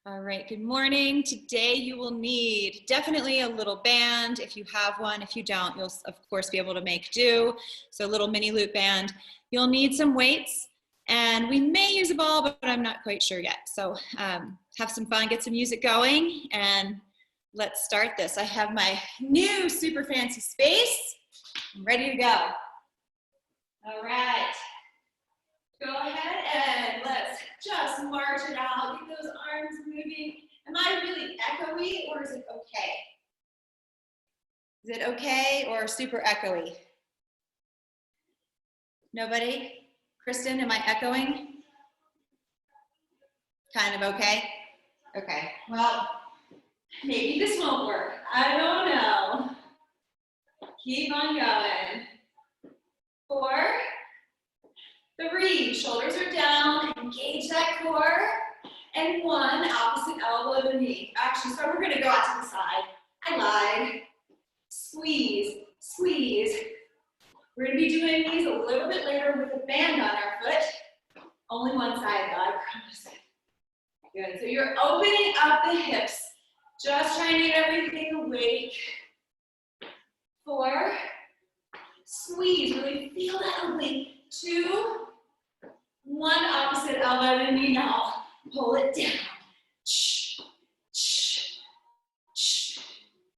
All right, good morning. Today you will need definitely a little band if you have one. If you don't, you'll of course be able to make do. So a little mini loop band. You'll need some weights and we may use a ball, but I'm not quite sure yet. So have some fun, get some music going, and let's start this. I have my new super fancy space. I'm ready to go. All right. Go ahead and let's just march it out. Get those arms moving. Am I really echoey or is it okay? Is it okay or super echoey? Nobody? Kristen, am I echoing? Kind of okay? Okay, well, maybe this won't work. I don't know. Keep on going. 4, 3, shoulders are down, engage that core, and 1, opposite elbow to knee. Actually, so we're gonna go out to the side. I lied. Squeeze, squeeze. We're gonna be doing these a little bit later with a band on our foot. Only one side, though, I promise. Good, so you're opening up the hips. Just trying to get everything awake. 4, squeeze, really feel that opening. 2, 1, opposite elbow to knee now. Pull it down.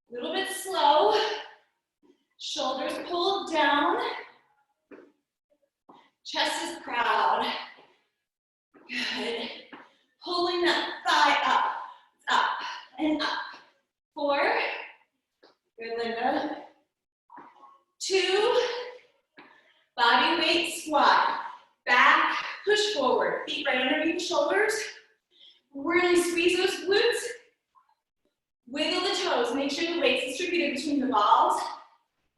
A little bit slow. Shoulders pulled down. Chest is proud. Good. Pulling that thigh up, and up. 4. Good, Linda. 2. Body weight squat. Back, push forward. Feet right underneath the shoulders. Really squeeze those glutes. Wiggle the toes. Make sure the weight's distributed between the balls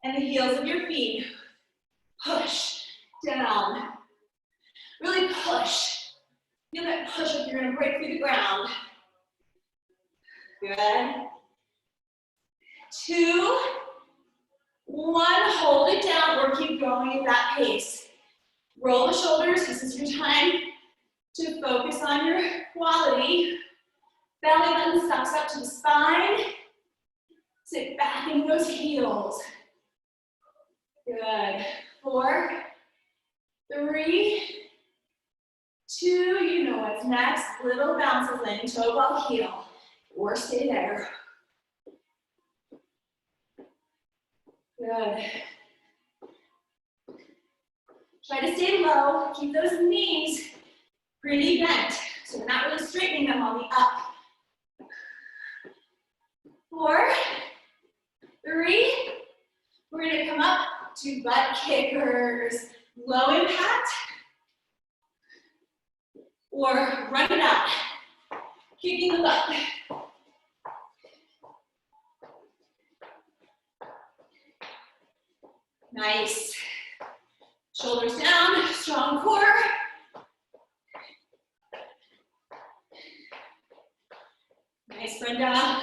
and the heels of your feet. Push down. Really push. Feel that push if you're gonna break through the ground. Good. 2, 1, hold it down or keep going at that pace. Roll the shoulders, this is your time to focus on your quality. Belly button sucks up to the spine. Sit back in those heels. Good. 4, 3, 2, you know what's next. Little bounces, landing toe ball heel, or stay there. Good. Try to stay low, keep those knees pretty bent, so we're not really straightening them on the up. 4, 3, we're gonna come up to butt kickers, low impact, or run it out, kicking the butt. Nice. Shoulders down, strong core. Nice, Brenda.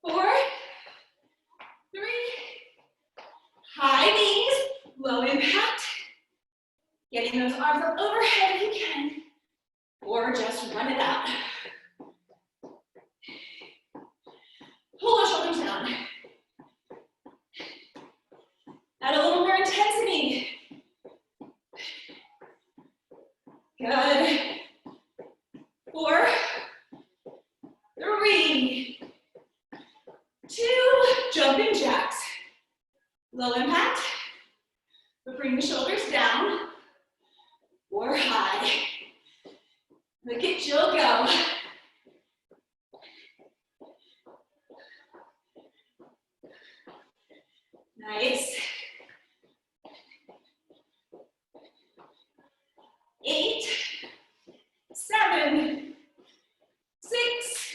4, 3, high knees, low impact. Getting those arms up overhead if you can, or just run it out. Pull those shoulders down. Add a little more intensity. Good. 4, 3, 2, jumping jacks. Low impact, but bring the shoulders down or high. Look at Jill go. Nice. 8, 7, 6,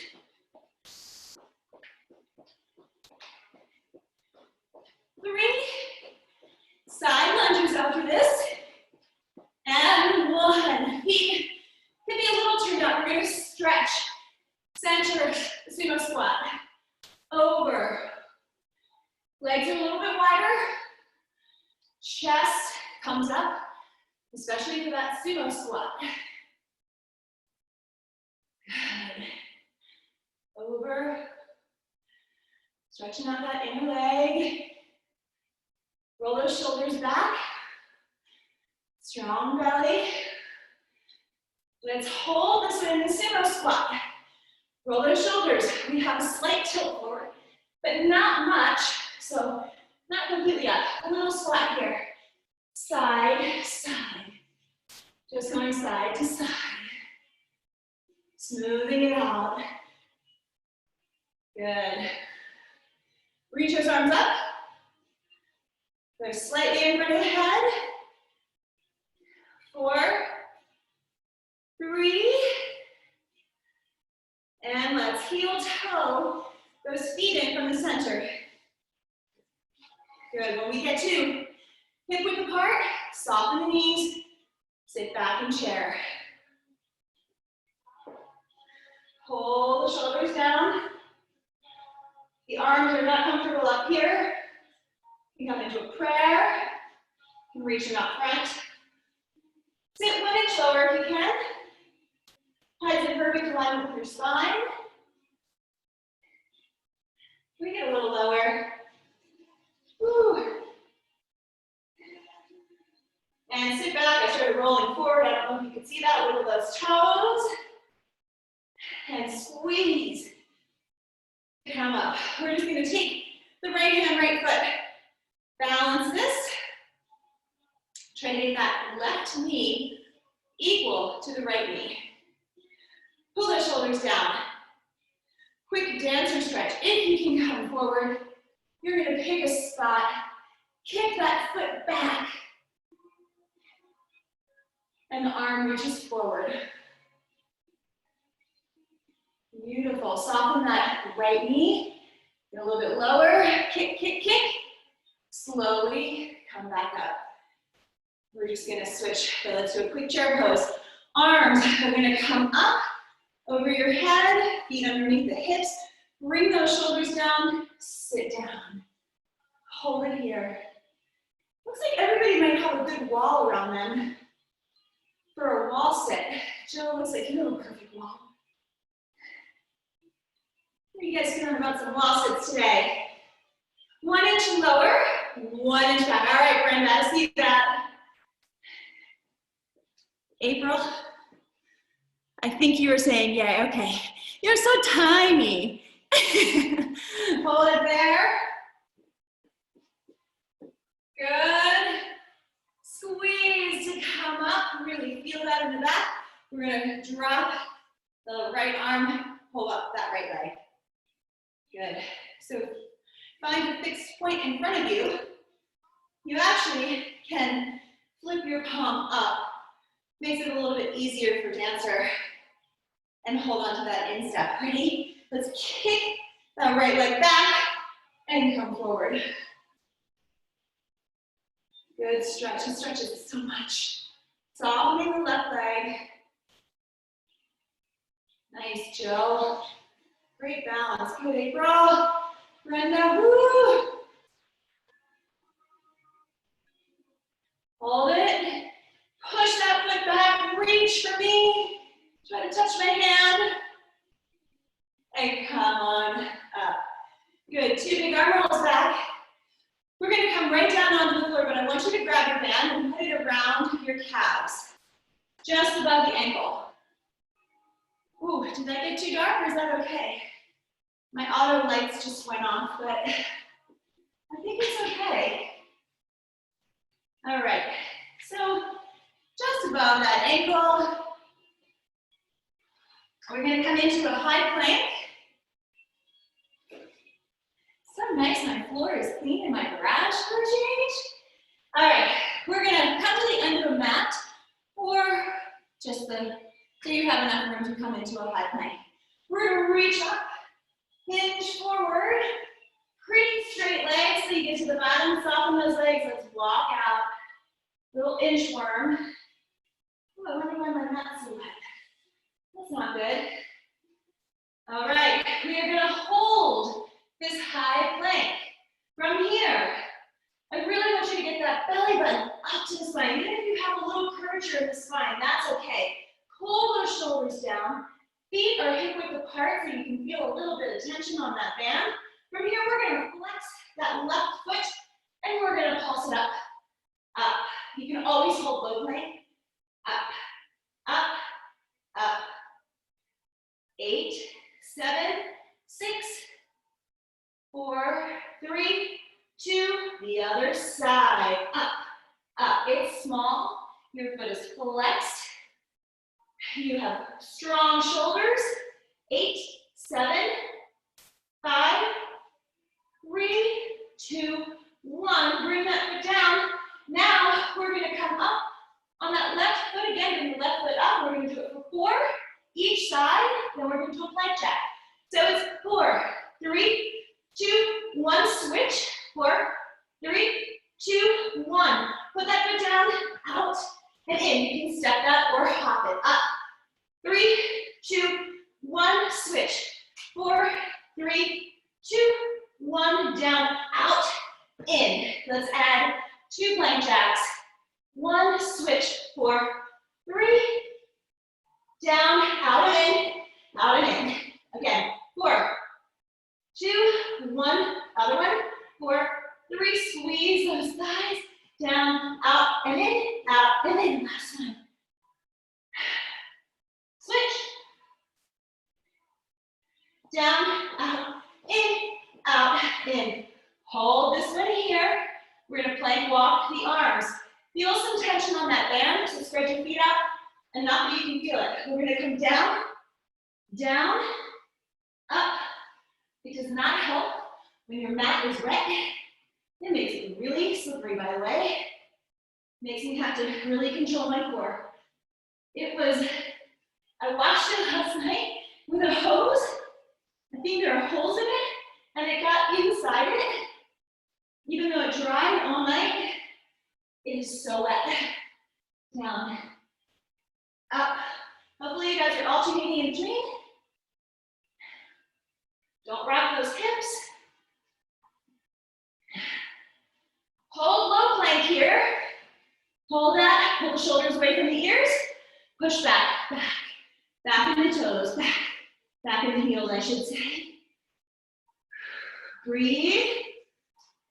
3, side lunges after this, and 1. Feet can be a little turned up. We're going to stretch, center, sumo squat, over. Legs are a little bit wider, chest comes up, especially for that sumo squat. over. Stretching out that inner leg. Roll those shoulders back. Strong belly. Let's hold this in the sumo squat. Roll those shoulders. We have a slight tilt forward, but not much. So not completely up. A little squat here. Side, side. Just going side to side. Smoothing it out. Good. Reach those arms up. Go slightly in front of the head. 4, 3, and let's heel toe those feet in from the center. Good. When we get to hip width apart, soften the knees, sit back in chair. Pull the shoulders down. The arms are not comfortable up here. You come into a prayer. You can reach them up front. Sit 1 inch lower if you can. Head's in perfect alignment with your spine. We get a little lower. Woo. And sit back. I started rolling forward. I don't know if you can see that. Wiggle those toes. And squeeze. Come up. We're just going to take the right hand, right foot. Balance this. Try to get that left knee equal to the right knee. Pull the shoulders down. Quick dancer stretch. If you can come forward, you're going to pick a spot. Kick that foot back. And the arm reaches forward. Beautiful. Soften that right knee. Get a little bit lower. Kick, kick, kick. Slowly come back up. We're just going to switch. So let's do a quick chair pose. Arms are going to come up over your head, feet underneath the hips. Bring those shoulders down. Sit down. Hold it here. Looks like everybody might have a good wall around them for a wall sit. Jill, looks like you have a perfect wall. What are you guys feeling about some wall sits today? 1 inch lower, 1 inch back. All right, Brenda, I see that. April, I think you were saying, yeah, okay. You're so tiny. Hold it there. Good. Squeeze to come up. Really feel that in the back. We're going to drop the right arm, pull up that right leg. Good. So find a fixed point in front of you. You actually can flip your palm up. Makes it a little bit easier for dancer. And hold on to that instep. Ready? Let's kick that right leg back and come forward. Good stretch. It stretches so much. Softening the left leg. Nice, Jill. Great balance. Good, April. Brenda, woo! Hold it. Push that foot back. Reach for me. Try to touch my hand. And come on up. Good. 2 big arm rolls back. We're going to come right down onto the floor, but I want you to grab your band and put it around your calves, just above the ankle. Ooh, did that get too dark, or is that okay? My auto lights just went off, but I think it's okay. All right, so just above that ankle, we're going to come into a high plank. So nice, my floor is clean in my garage for a change. All right, we're gonna come to the end of a mat, or just so you have enough room to come into a high plank. We're gonna reach up, hinge forward, pretty straight legs so you get to the bottom, soften those legs, let's walk out. Little inchworm. Ooh, I wonder why my mat's so wet. That's not good. All right, we are gonna hold this high plank. From here, I really want you to get that belly button up to the spine. Even if you have a little curvature in the spine, that's okay. Pull those shoulders down. Feet are hip width apart so you can feel a little bit of tension on that band. From here, we're gonna flex that left foot and we're gonna pulse it up, up. You can always hold low plank. Up, up, up. 8, 7, 6, 4, 3, 2, the other side. Up, up. It's small. Your foot is flexed. You have strong shoulders. 8, 7, 5, 3, 2, 1. Bring that foot down. Now we're going to come up on that left foot again. Bring the left foot up. We're going to do it for 4 each side. Then we're going to do a plank jack. So it's 4, 3, 2, 1. Switch. 4, 3, 2, 1. Put that foot down, out, and in. You can step that or hop it up. 3, 2, 1. Switch. 4, 3, 2, 1. Down, out, in. Let's add 2 plank jacks. 1, switch. 4, 3, down, out and in, out and in. Again, 4, 2, 1, other one. 4, 3, squeeze those thighs. Down, out and in, out and in. Last one. Switch. Down, out, in. Hold this one here. We're gonna plank walk the arms. Feel some tension on that band, so spread your feet out enough that you can feel it. We're gonna come down, down, up. It does not help when your mat is wet. It makes it really slippery, by the way. Makes me have to really control my core. I washed it last night with a hose. I think there are holes in it, and it got inside it. Even though it dried all night, it is so wet. Down, up. Hopefully you guys are alternating in between. Don't rock those hips. Hold low plank here. Hold that, pull the shoulders away from the ears. Push back, back, back in the toes, back in the heels, I should say. Breathe.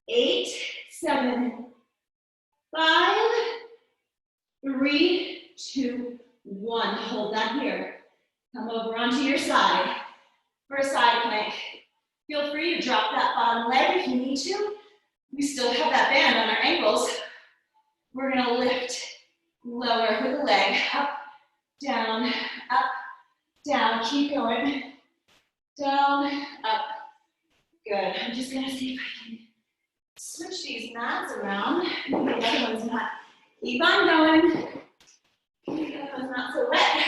8, 7, 5, 3, 2, 1. Hold that here. Come over onto your side for a side plank. Feel free to drop that bottom leg if you need to. We still have that band on our ankles. We're gonna lift lower with the leg. Up, down, keep going. Down, up. Good. I'm just gonna see if I can switch these mats around. The other one's not. Keep on going. The other one's not so wet.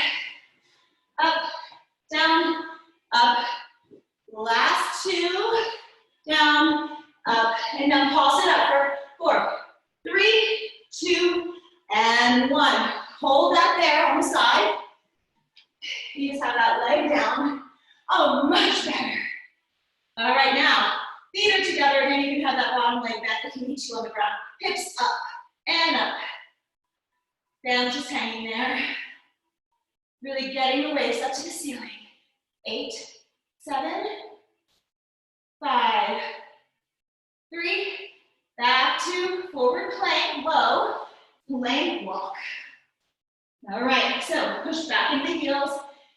Up, down, up. Last 2. Down, up. And now pulse it up for 4, 3, 2, and 1. Hold that there on the side. You just have that leg down. Oh, much better. All right, now, feet are together, and you can have that bottom leg bent if you need to on the ground. Hips up and up. Down, just hanging there. Really getting the waist up to the ceiling. 8, 7, 5, 3, back to forward plank, low, plank walk. All right, so push back in the heels.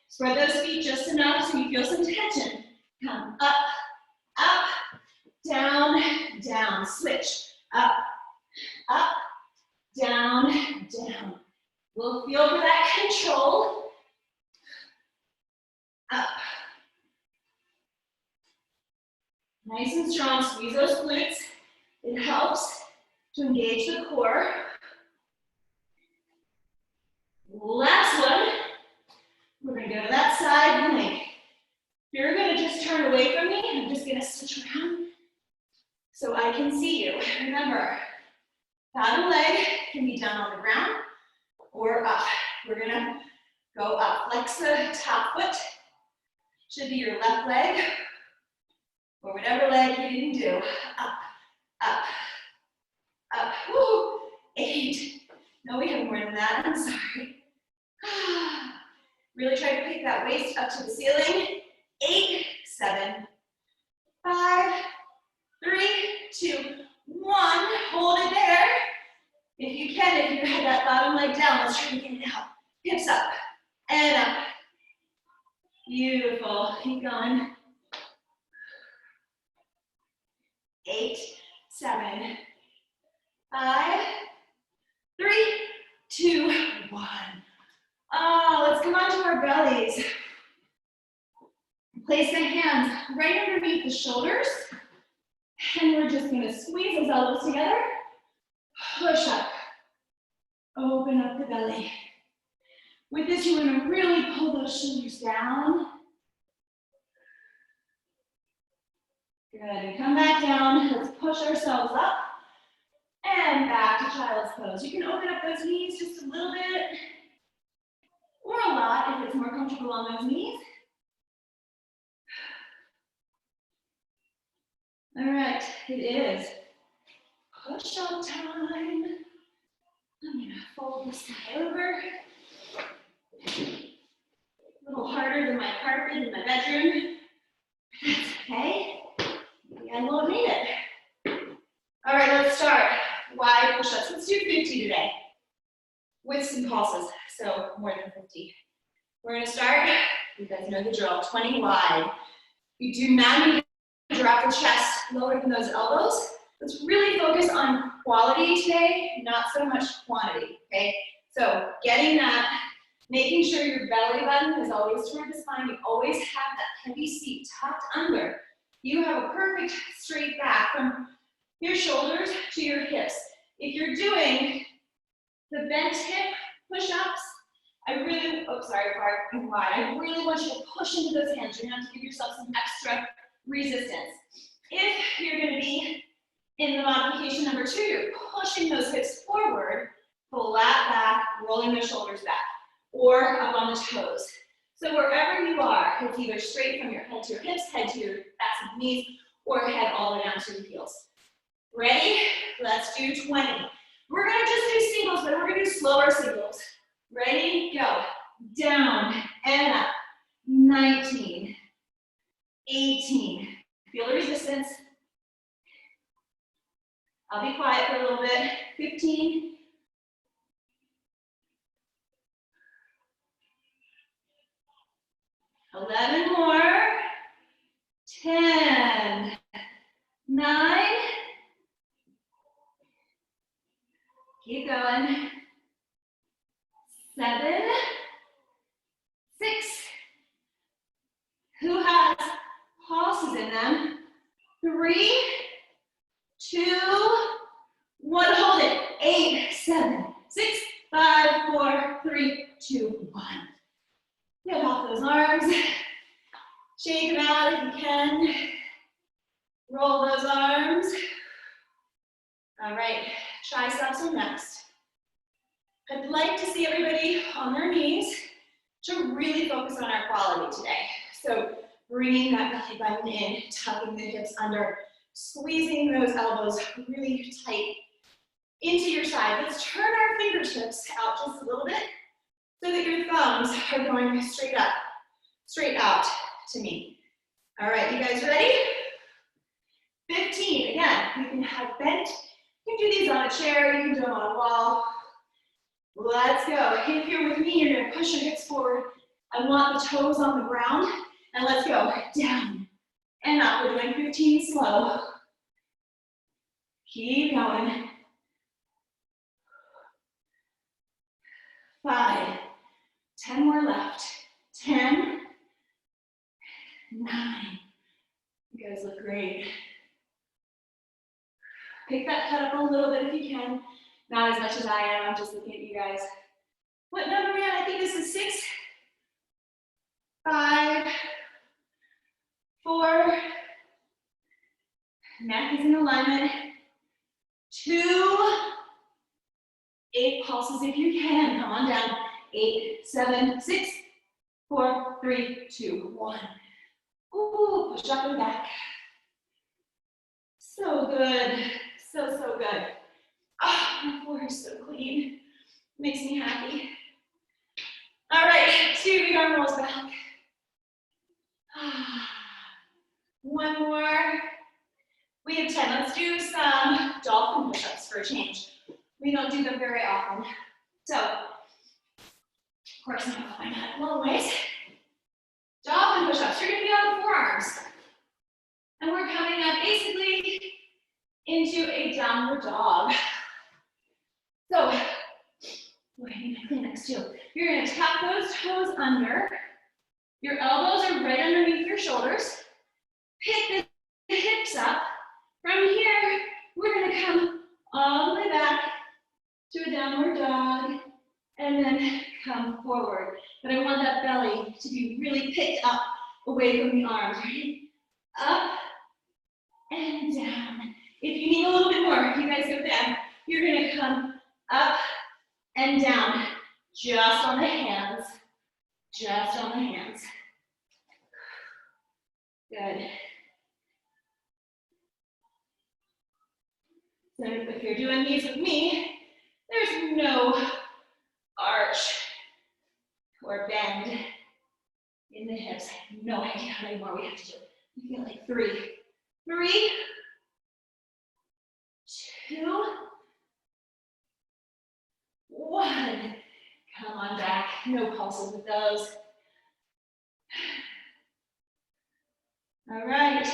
Spread those feet just enough so you feel some tension. Come up, up, down, down. Switch. Up, up, down, down. We'll feel for that control. Up. Nice and strong. Squeeze those glutes. It helps to engage the core. Last one. We're going to go to that side plank. You're going to just turn away from me. I'm just going to switch around so I can see you. Remember, bottom leg can be down on the ground or up. We're going to go up. Flex the top foot. Should be your left leg or whatever leg you didn't do. Up, up, up. Woo! 8. No, we have more than that. I'm sorry. Really try to pick that waist up to the ceiling. 8, 7, 5, 3, 2, 1. Hold it there. If you can, if you had that bottom leg down, let's try to get it out. Hips up and up. Beautiful. Keep going. 8, 7, 5, 3, 2, 1. Oh, let's come onto our bellies. Place the hands right underneath the shoulders. And we're just going to squeeze those elbows together. Push up. Open up the belly. With this, you're going to really pull those shoulders down. Good. And come back down. Let's push ourselves up. And back to child's pose. You can open up those knees just a little bit. Or a lot if it's more comfortable on those knees. All right, it is push-up time. I'm gonna fold this guy over. A little harder than my carpet in my bedroom. That's okay. Maybe I won't need it. All right, let's start. Wide push-ups. Let's do 50 today with some pulses, so more than 50. We're gonna start, you guys know the drill, 20 wide. You do not need to drop the chest lower than those elbows. Let's really focus on quality today, not so much quantity, okay? So getting that, making sure your belly button is always toward the spine. You always have that heavy seat tucked under. You have a perfect straight back from your shoulders to your hips. If you're doing the bent hip push-ups, I really want you to push into those hands. You're gonna have to give yourself some extra resistance. If you're gonna be in the modification number 2, you're pushing those hips forward, flat back, rolling the shoulders back, or up on the toes. So wherever you are, it's either straight from your head to your hips, head to your backs and knees, or head all the way down to your heels. Ready? Let's do 20. We're gonna just do singles, but we're gonna do slower singles. Ready? Go. Down and up. 19. 18. Feel the resistance. I'll be quiet for a little bit. 15. 11 more. 10. 9. Keep going. 7. 6. Who has pulses in them? 3, 2, 1. Hold it. 8, 7, 6, 5, 4, 3, 2, 1. Get off those arms. Shake them out if you can. Roll those arms. All right, triceps are next. I'd like to see everybody on their knees to really focus on our quality today. So bringing that belly button in, tucking the hips under, squeezing those elbows really tight into your side. Let's turn our fingertips out just a little bit so that your thumbs are going straight up, straight out to me. All right, you guys ready? 15, again, you can have bent. You can do these on a chair, you can do them on a wall. Let's go. If you're with me, you're gonna push your hips forward. I want the toes on the ground. And let's go. Down and up. We're doing 15 slow. Keep going. 5. 10 more left. 10. 9. You guys look great. Pick that cut up a little bit if you can. Not as much as I am. I'm just looking at you guys. What number are we on? I think this is 6. 5. 4. Neck is in alignment. 2. 8 pulses if you can. Come on down. 8, 7, 6, 4, 3, 2, 1. Ooh, push up and back. So good. So, so good. Ah, my floor is so clean. Makes me happy. All right, 2 big arm rolls back. One more. We have 10. Let's do some dolphin push-ups for a change. We don't do them very often. So, of course, I'm gonna find that long ways. Dolphin push-ups. You're gonna be on the forearms. And we're coming up basically into a downward dog. So, I need my Kleenex too. You're gonna tuck those toes under. Your elbows are right underneath your shoulders. Pick the hips up. From here, we're gonna come all the way back to a downward dog and then come forward. But I want that belly to be really picked up away from the arms. Right? Up and down. If you need a little bit more, you guys go down. You're gonna come up and down, just on the hands, just on the hands. Good. So if you're doing these with me, there's no arch or bend in the hips. I have no idea how many more we have to do. I feel like 3. 3, 2, 1. Come on back. No pulses with those. All right.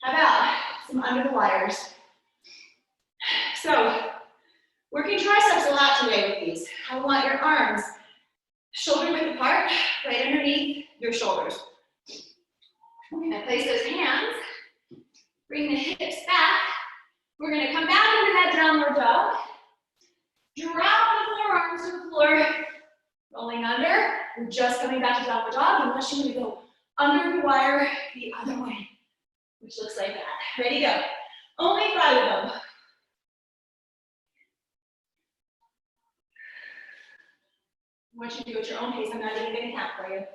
How about some under the wires? So, working triceps a lot today with these. I want your arms shoulder width apart, right underneath your shoulders. We're gonna place those hands, bring the hips back. We're gonna come back into that downward dog. Drop the forearms to the floor, rolling under. We're just coming back to downward dog, unless you're gonna go under the wire the other way, which looks like that. Ready, go. Only 5 of them. I want you to do it at your own pace. I'm not even going to count for you.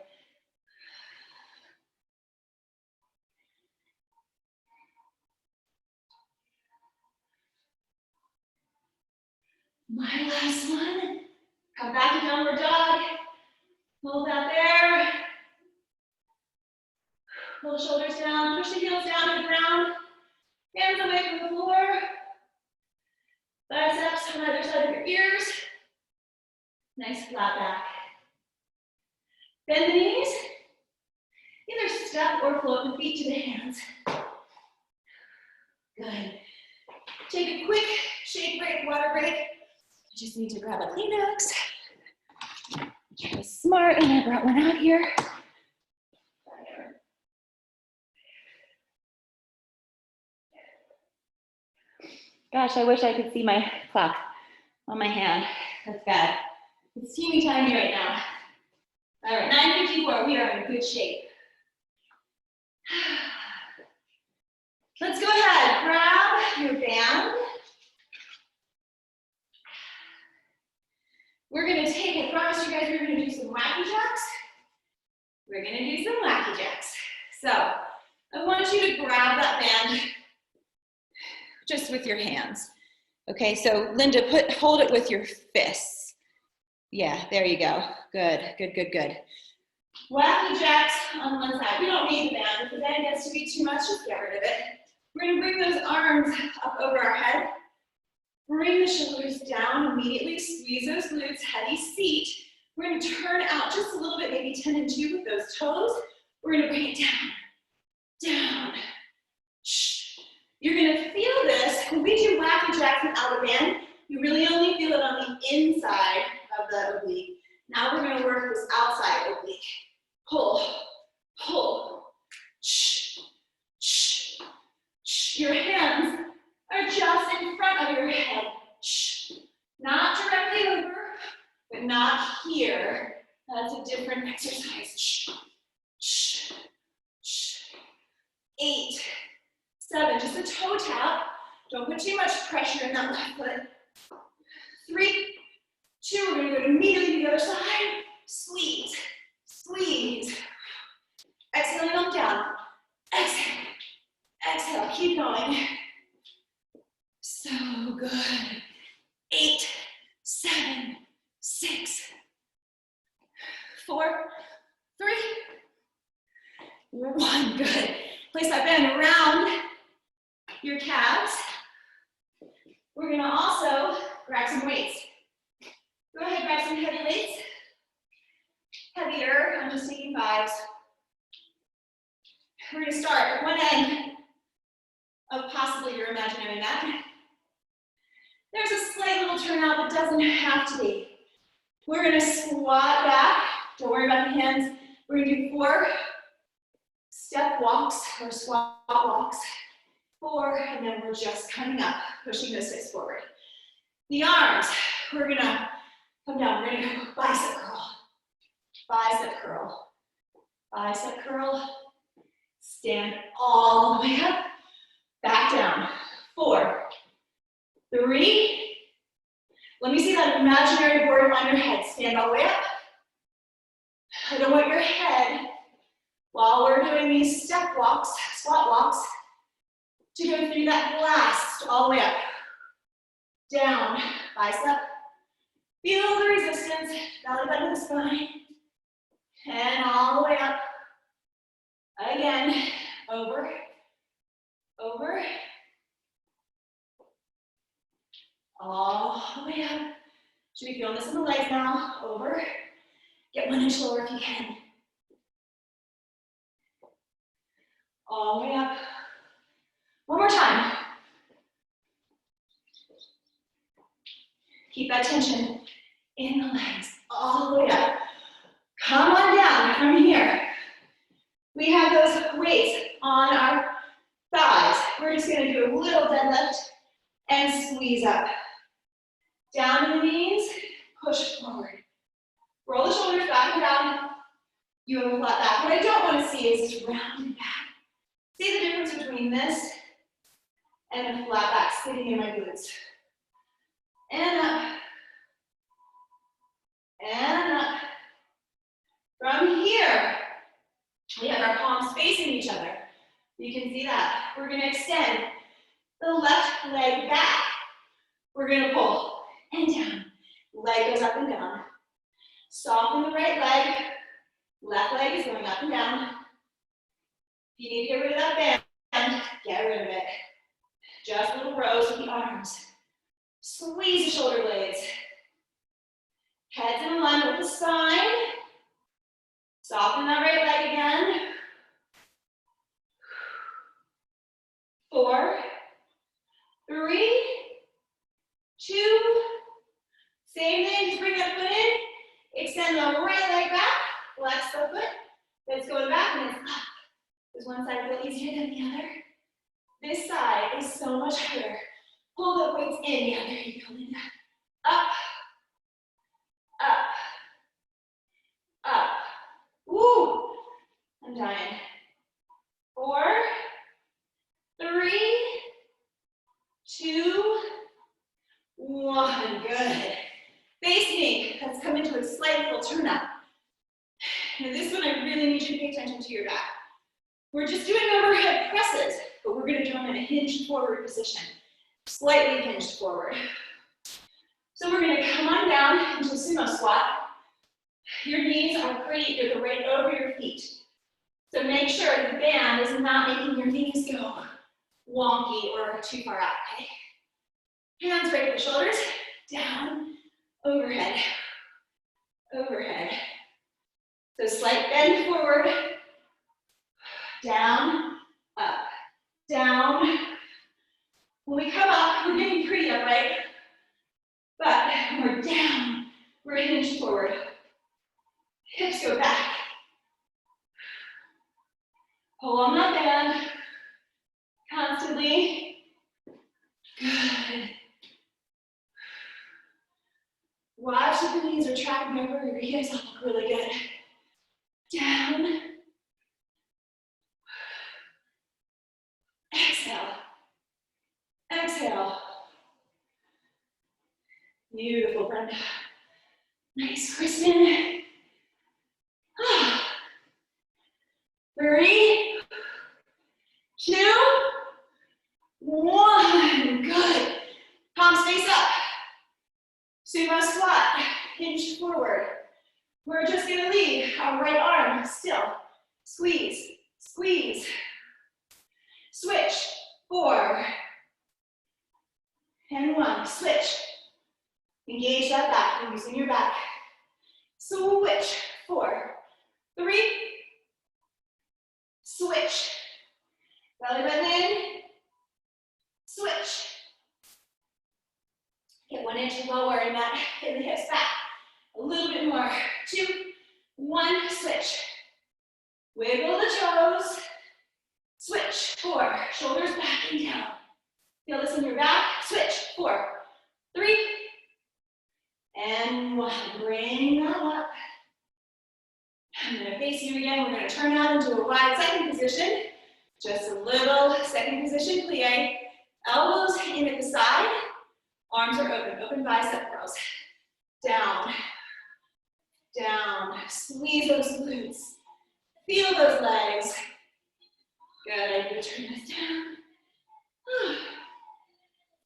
My last one. Come back to downward dog. Hold that there. Pull the shoulders down. Push the heels down to the ground. Hands away from the floor. Biceps on either side of your ears. Nice flat back. Bend the knees. Either step or float the feet to the hands. Good. Take a quick shake break, water break. I just need to grab a Kleenex. Try to be smart, and I brought one out here. Gosh, I wish I could see my clock on my hand. That's bad. It's teeny tiny right now. All right, 9:54, we are in good shape. Let's go ahead, grab your band. We're gonna take, I promised you guys we were gonna do some wacky jacks. We're gonna do some wacky jacks. So, I want you to grab that band just with your hands. Okay, so Linda, hold it with your fists. Yeah, there you go. Good, good, good, good. Wacky jacks on one side. We don't need the band. If the band gets to be too much, just get rid of it. We're gonna bring those arms up over our head. Bring the shoulders down immediately. Squeeze those glutes, heavy seat. We're gonna turn out just a little bit, maybe 10 and 2 with those toes. We're gonna bring it down, down. Shh. You're gonna feel this. When we do wacky jacks without a band, you really only feel it on the inside of the oblique. Now we're gonna work this outside oblique. Pull, pull, shh, shh, shh. Your hands are just in front of your head. Shh. Not directly over, but not here. That's a different exercise. Shh, shh, shh. 8, 7, just a toe tap. Don't put too much pressure in that left foot. 3, 2, we're gonna go immediately to the other side. Squeeze, squeeze. Exhaling on down. Exhale, exhale, keep going. So good. 8, 7, 6, 1, good. Place that band around your calves. We're gonna also grab some weights. Go ahead, grab some heavy weights. Heavier, I'm just taking 5s. We're gonna start at one end of possibly your imaginary mat. There's a slight little turnout, but doesn't have to be. We're gonna squat back. Don't worry about the hands. We're gonna do 4 step walks or squat walks. 4, and then we're just coming up, pushing those hips forward. The arms, we're gonna come down. We're gonna go bicep curl, bicep curl, bicep curl. Stand all the way up, back down. 4, 3. Let me see that imaginary board on your head. Stand all the way up. I don't want your head, while we're doing these step walks, squat walks, to go through that blast all the way up. Down, bicep. Feel the resistance, belly button to the spine. And all the way up. Again, over, over. All the way up. Should be feeling this in the legs now. Over. Get 1 inch lower if you can. All the way up. One more time. Keep that tension in the legs. All the way up. Come on down from here. We have those weights on our thighs. We're just going to do a little deadlift and squeeze up. Down to the knees, push forward. Roll the shoulders back and down. You have a flat back. What I don't want to see is this rounded back. See the difference between this and a flat back sitting in my glutes. And up. And up. From here, we have our palms facing each other. You can see that. We're going to extend the left leg back. We're going to pull and down. Leg goes up and down. Soften the right leg. Left leg is going up and down. If you need to get rid of that band, get rid of it. Just little rows with the arms. Squeeze the shoulder blades. Heads in alignment with the spine. Soften that right leg again. 4, 3, 2, same thing, just bring that foot in. Extend the right leg back. Flex the foot. It's going back and it's up. Does one side feel easier than the other? This side is so much harder. Pull the weights in. Yeah, there you go, Linda. Up. Up. Up. Woo! I'm dying. 4, 3, 2, 1. Good. Face me. Let's come into a slight little turn up. Now this one, I really need you to pay attention to your back. We're just doing overhead presses, but we're going to do them in a hinged forward position. Slightly hinged forward. So we're going to come on down into a sumo squat. Your knees are pretty, they're right over your feet. So make sure the band is not making your knees go wonky or too far out, okay? Hands right at the shoulders, down, overhead, overhead. So slight bend forward, down, up, down. When we come up, we're getting pretty upright, but when we're down, we're hinged forward. Hips go back. Pull on that band, constantly. Good. Watch if the knees are tracking over your hips. That look really good. Down. Exhale. Exhale. Beautiful, Brenda. Nice, Kristen. 3, 2, 1. Good. Palms face up. Sumo squat. Hinged forward. We're just going to leave our right arm still. Squeeze, squeeze, switch, 4, and 1, switch. Engage that back, you're using your back. Switch, 4, 3, switch. Belly button in, switch. Get 1 inch lower in the hips back. A little bit more. 2, 1, switch. Wiggle the toes. Switch, 4, shoulders back and down. Feel this in your back. Switch, 4, 3, and 1. Bring that up. I'm gonna face you again. We're gonna turn out into a wide second position. Just a little second position plie. Elbows in at the side. Arms are open. Open bicep curls. Down. Down. Squeeze those glutes. Feel those legs. Good. I'm gonna turn this down.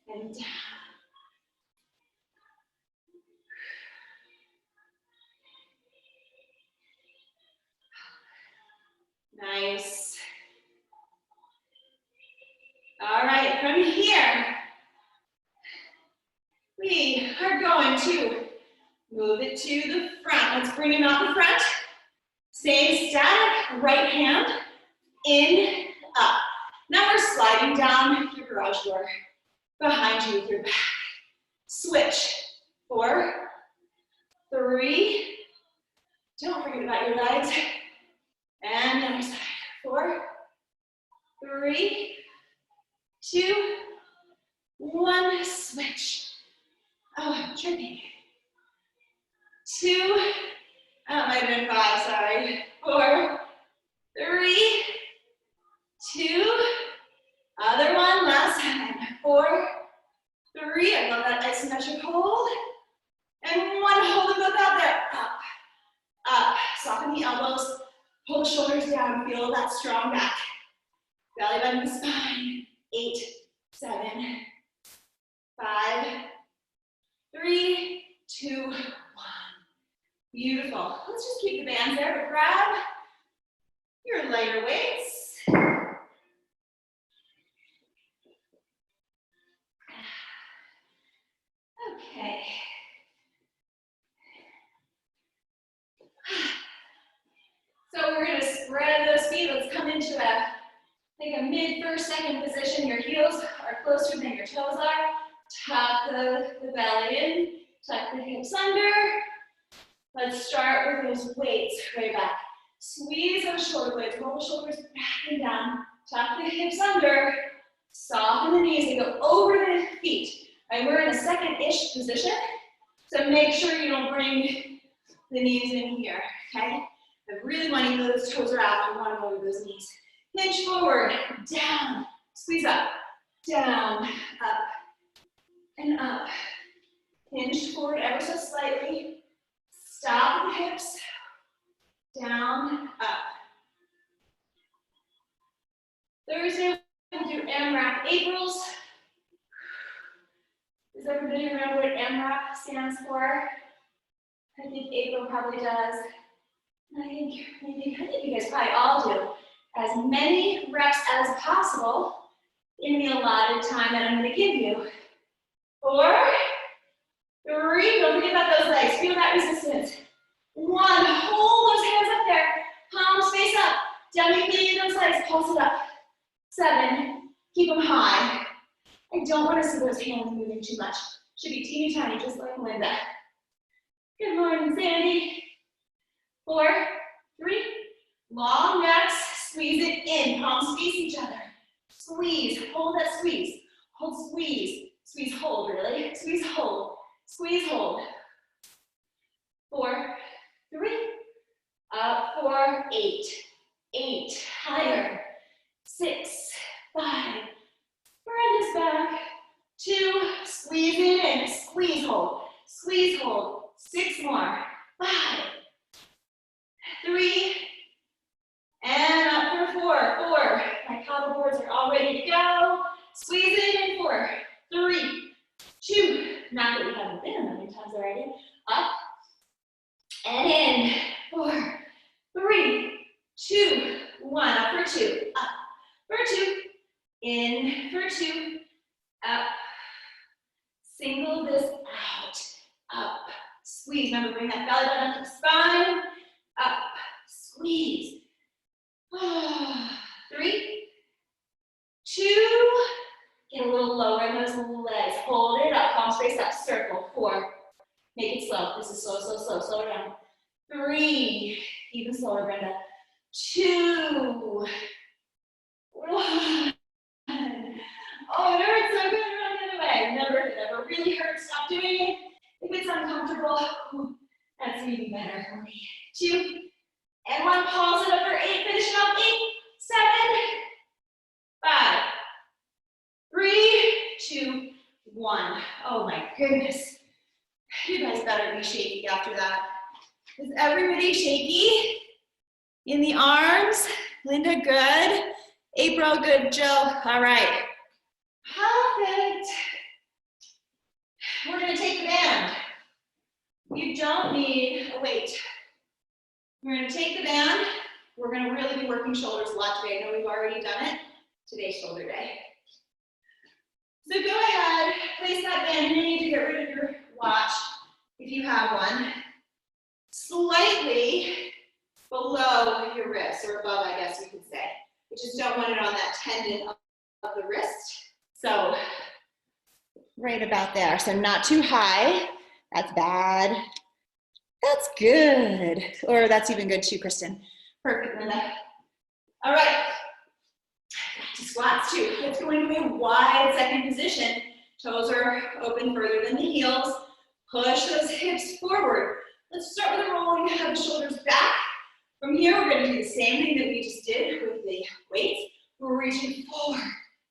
And down. Nice. All right, from here, we are going to move it to the front. Let's bring it out the front. Same static, right hand, in, up. Now we're sliding down your garage door behind you with your back. Switch, 4, 3, don't forget about your legs, and the other side, 4, 3, 2, 1, switch. Oh, I'm tripping. 2, oh, it might have been 5, sorry. 4, 3, 2, other one, last time. 4, 3, I love that isometric hold. And 1, hold the book out there. Up, up, soften the elbows, pull the shoulders down, feel that strong back. Belly button the spine. 8, 7, 5, 3, 2, 1. Beautiful. Let's just keep the bands there, but grab your lighter weights. Okay. So we're going to spread those feet. Let's come into a mid first, second position. Your heels are closer than your toes are. Tuck the belly in, tuck the hips under. Let's start with those weights way back. Squeeze those shoulder blades, roll the shoulders back and down. Tuck the hips under. Soften the knees and go over the feet. Right, we're in a second-ish position, so make sure you don't bring the knees in here, okay? I really want to move those toes are out. I want to move those knees. Hinge forward, down, squeeze up, down, up, and up. Hinge forward ever so slightly. Stop the hips, down, up. Thursday, we'll do AMRAP Aprils. Does everybody remember what AMRAP stands for? I think April probably does. I think you guys probably all do. As many reps as possible in the allotted time that I'm going to give you. 4, 3, don't forget about those legs. Feel that resistance. 1, hold those hands up there. Palms face up. Down your knee in those legs. Pulse it up. 7, keep them high. I don't want to see those hands moving too much. Should be teeny tiny, just like Linda. Good morning, Sandy. 4, 3, long necks, squeeze it in, palms face each other. Squeeze, hold that squeeze. Hold, squeeze, squeeze, hold, really. Squeeze, hold, squeeze, hold. 4, 3, up, 4, 8, 8, higher. 6, 5, bring this back. 2, squeeze it in, squeeze, hold, 6 more. 5, 3, and up for 4. My paddle boards are all ready to go. Squeeze it in 4, 3, 2. Not that we haven't been a million times already. Up and in. 4, 3, 2, one, up for two, up for two, in for two, up, single this out, up, squeeze. Remember, bring that belly button up to the spine, up, squeeze. 3, 2, get a little lower in those legs. Hold it up, palms face up, circle. 4, make it slow. This is slow, slow, slow. Slow it down. 3, even slower, Brenda. 2, 1. Oh, it hurts so good. Run the other way. Remember, if it ever really hurts, stop doing it. If it's uncomfortable, that's even better for me. 2, and 1. Pause it up for 8. Finish it off. 8, 7, 5, 3, 2, 1. Oh my goodness. You guys better be shaky after that. Is everybody shaky? In the arms? Linda, good. April, good. Jill, all right. Perfect. We're gonna take the band. You don't need a weight. We're gonna take the band. We're gonna really be working shoulders a lot today. I know we've already done it. Today's shoulder day. So go ahead, place that band. You need to get rid of your watch if you have one. Slightly below your wrist, or above, I guess you could say. You just don't want it on that tendon of the wrist. So right about there. So not too high. That's bad. That's good. Or that's even good too, Kristen. Perfect, Linda. All right. Back to squats too. It's going to be a wide second position. Toes are open further than the heels. Push those hips forward. Let's start with a rolling of the shoulders back. From here, we're going to do the same thing that we just did with the weights. We're reaching forward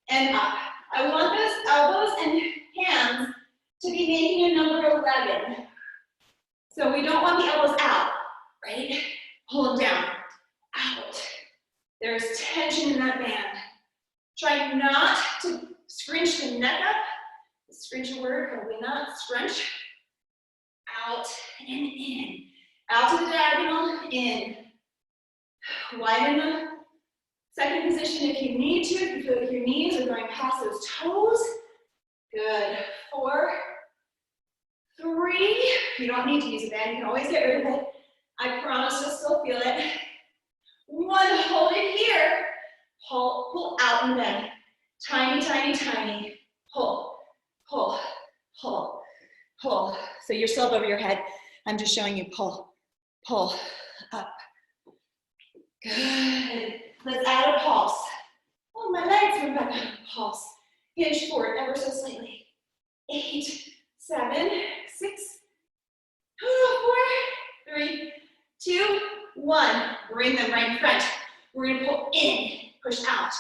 and up. I want those elbows and hands to be making a number 11. So we don't want the elbows out, right? Pull them down, out. There's tension in that band. Try not to scrunch the neck up. Scrunch a word, probably not. Scrunch. Out and in. Out to the diagonal, in. Widen the second position if you need to, if you feel like your knees are going past those toes. Good. 4, 3. You don't need to use a band, you can always get rid of it. I promise you'll still feel it. 1, hold it here. Pull out and bend. Tiny, tiny, tiny. Pull, pull, pull, pull. So you're still over your head. I'm just showing you pull, pull, up. Good. Let's add a pulse. Oh, my legs are back on. Pulse. Hinge forward ever so slightly. 8, 7, 6, 4, 3, 2, 1. Bring them right in front. We're going to pull in, push out,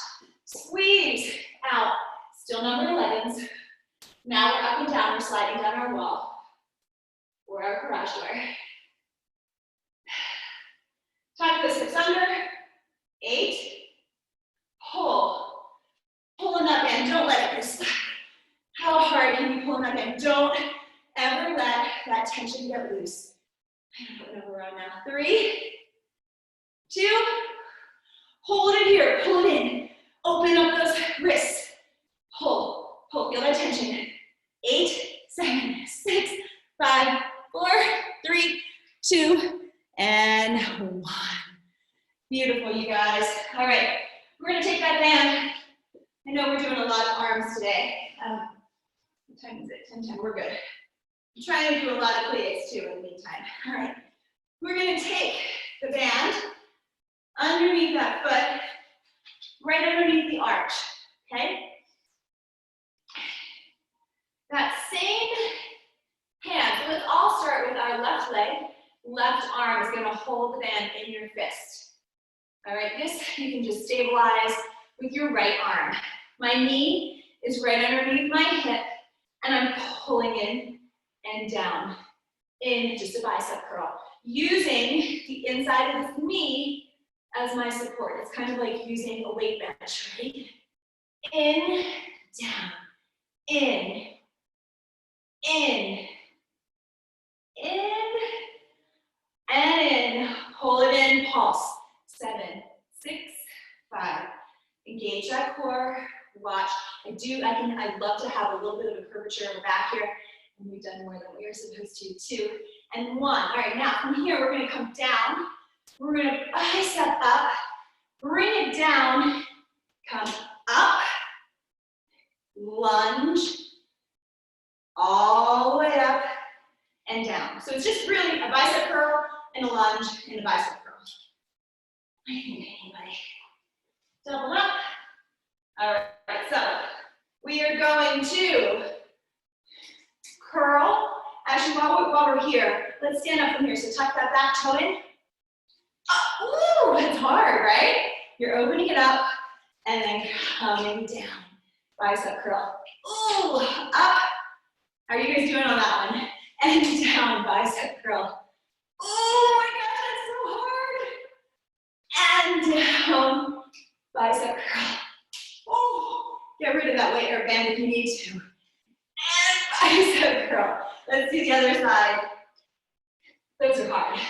squeeze out. Still number 11s. Now we're up and down. We're sliding down our wall or our garage door. Tuck those hips under. 8. Pull. Pull in that band. Don't let it go. How hard can you pull in that band? Don't ever let that tension get loose. I'm going to put it over around now. 3, 2. Hold it here. Pull it in. Open up those wrists. Pull. Pull. Feel that tension. 8, 7, 6, 5, 4, 3, 2, and 1. Beautiful, you guys. All right, we're gonna take that band. I know we're doing a lot of arms today. What time is it? 10:10, we're good. I'm trying to do a lot of plates too in the meantime. All right, we're gonna take the band underneath that foot, right underneath the arch, okay? That same hand, so let's all start with our left leg. Left arm is gonna hold the band in your fist. All right, this you can just stabilize with your right arm. My knee is right underneath my hip, and I'm pulling in and down in just a bicep curl. Using the inside of this knee as my support. It's kind of like using a weight bench, right? In, down, in, in, and in. Pull it in, pulse. 7, 6, 5. Engage that core. Watch. I'd love to have a little bit of a curvature in the back here. And we've done more than we are supposed to. 2 and 1. All right, now from here, we're going to come down. We're going to bicep up. Bring it down. Come up. Lunge. All the way up and down. So it's just really a bicep curl and a lunge and a bicep curl. I think anybody. Double up. All right, so we are going to curl. Actually, while we're here, let's stand up from here. So tuck that back toe in. Ooh, it's hard, right? You're opening it up and then coming down. Bicep curl. Ooh, up. How are you guys doing on that one? And down, bicep curl. Oh my gosh, that's so hard. And down, bicep curl. Oh, get rid of that weight or band if you need to. And bicep curl. Let's do the other side. Those are hard.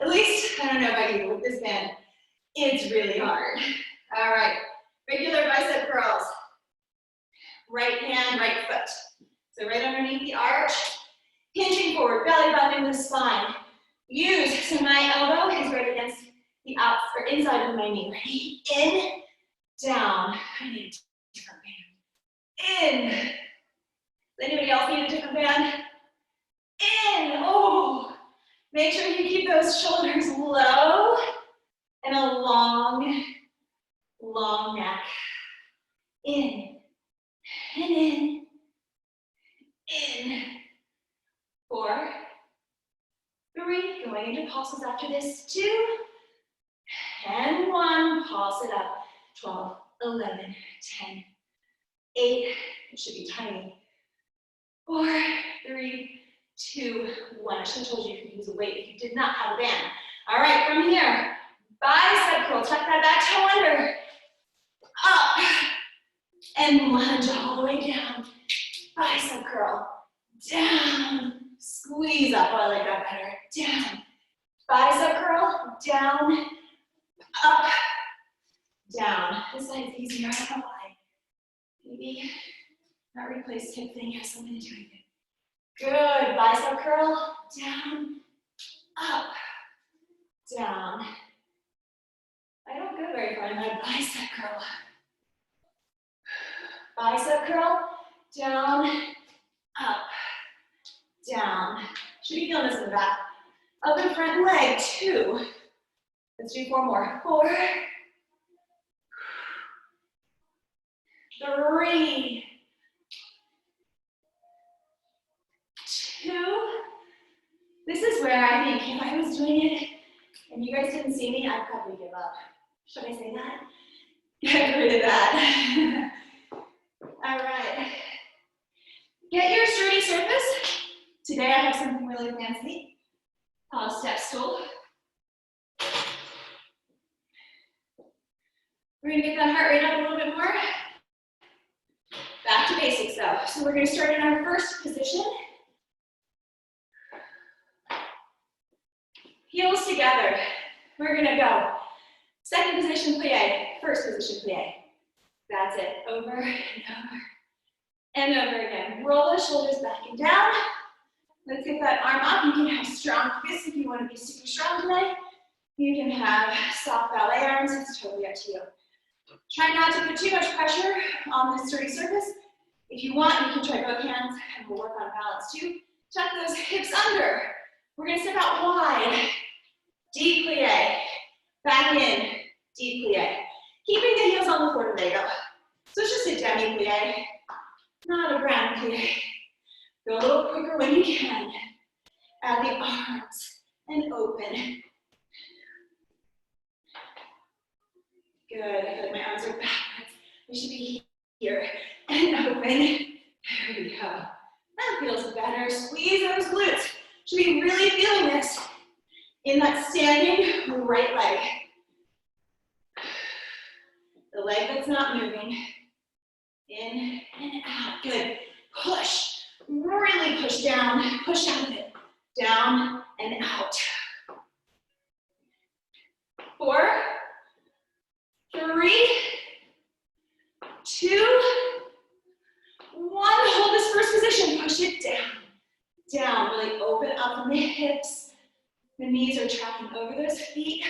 At least, I don't know about you, with this band, it's really hard. All right, regular bicep curls. Right hand, right foot. So right underneath the arch, hinging forward, belly button in the spine. So my elbow is right against the inside of my knee. Ready? In, down. I need a different band. In. Does anybody else need a different band? In. Oh. Make sure you keep those shoulders low and a long, long neck. In. And in. In. 4, 3, going into pulses after this. 2, and 1, pulse it up. 12, 11, 10, 8, it should be tiny. 4, 3, 2, 1. I should have told you you could use a weight if you did not have a band. All right, from here, bicep curl, tuck that back toe under. Up, and lunge all the way down. Bicep curl, down. Squeeze up, oh, I like that better. Down. Bicep curl, down, up, down. This side's easier, I don't know why. Maybe not replace hip thing has something to do with it. Good, bicep curl, down, up, down. I don't go very far in my bicep curl. Bicep curl, down, up, down. Should be feeling this in the back. Up and front leg, 2. Let's do 4 more. 4, 3, 2. This is where I think if I was doing it and you guys didn't see me, I'd probably give up. Should I say that? Get rid of that. All right. Get your sturdy surface. Today I have something really fancy. Step stool. We're going to get that heart rate up a little bit more. Back to basics though. So we're going to start in our first position. Heels together. We're going to go. Second position plie. First position plie. That's it. Over and over and over again. Roll the shoulders back and down. Let's get that arm up. You can have strong fists if you want to be super strong today. You can have soft ballet arms. It's totally up to you. Try not to put too much pressure on the sturdy surface. If you want, you can try both hands and we'll work on balance too. Tuck those hips under. We're going to step out wide. Deep plie. Back in. Deep plie. Keeping the heels on the floor. There you go. So it's just a demi plie, not a grand plie. Go a little quicker when you can. Add the arms and open. Good. I feel like my arms are backwards. We should be here and open. There we go. That feels better. Squeeze those glutes. Should be really feeling this in that standing right leg. The leg that's not moving. In and out. Good. Push. Really push down. Push out of it. Down and out. 4, 3, 3, 2, 1. Hold this first position. Push it down. Down. Really open up from the hips. The knees are tracking over those feet.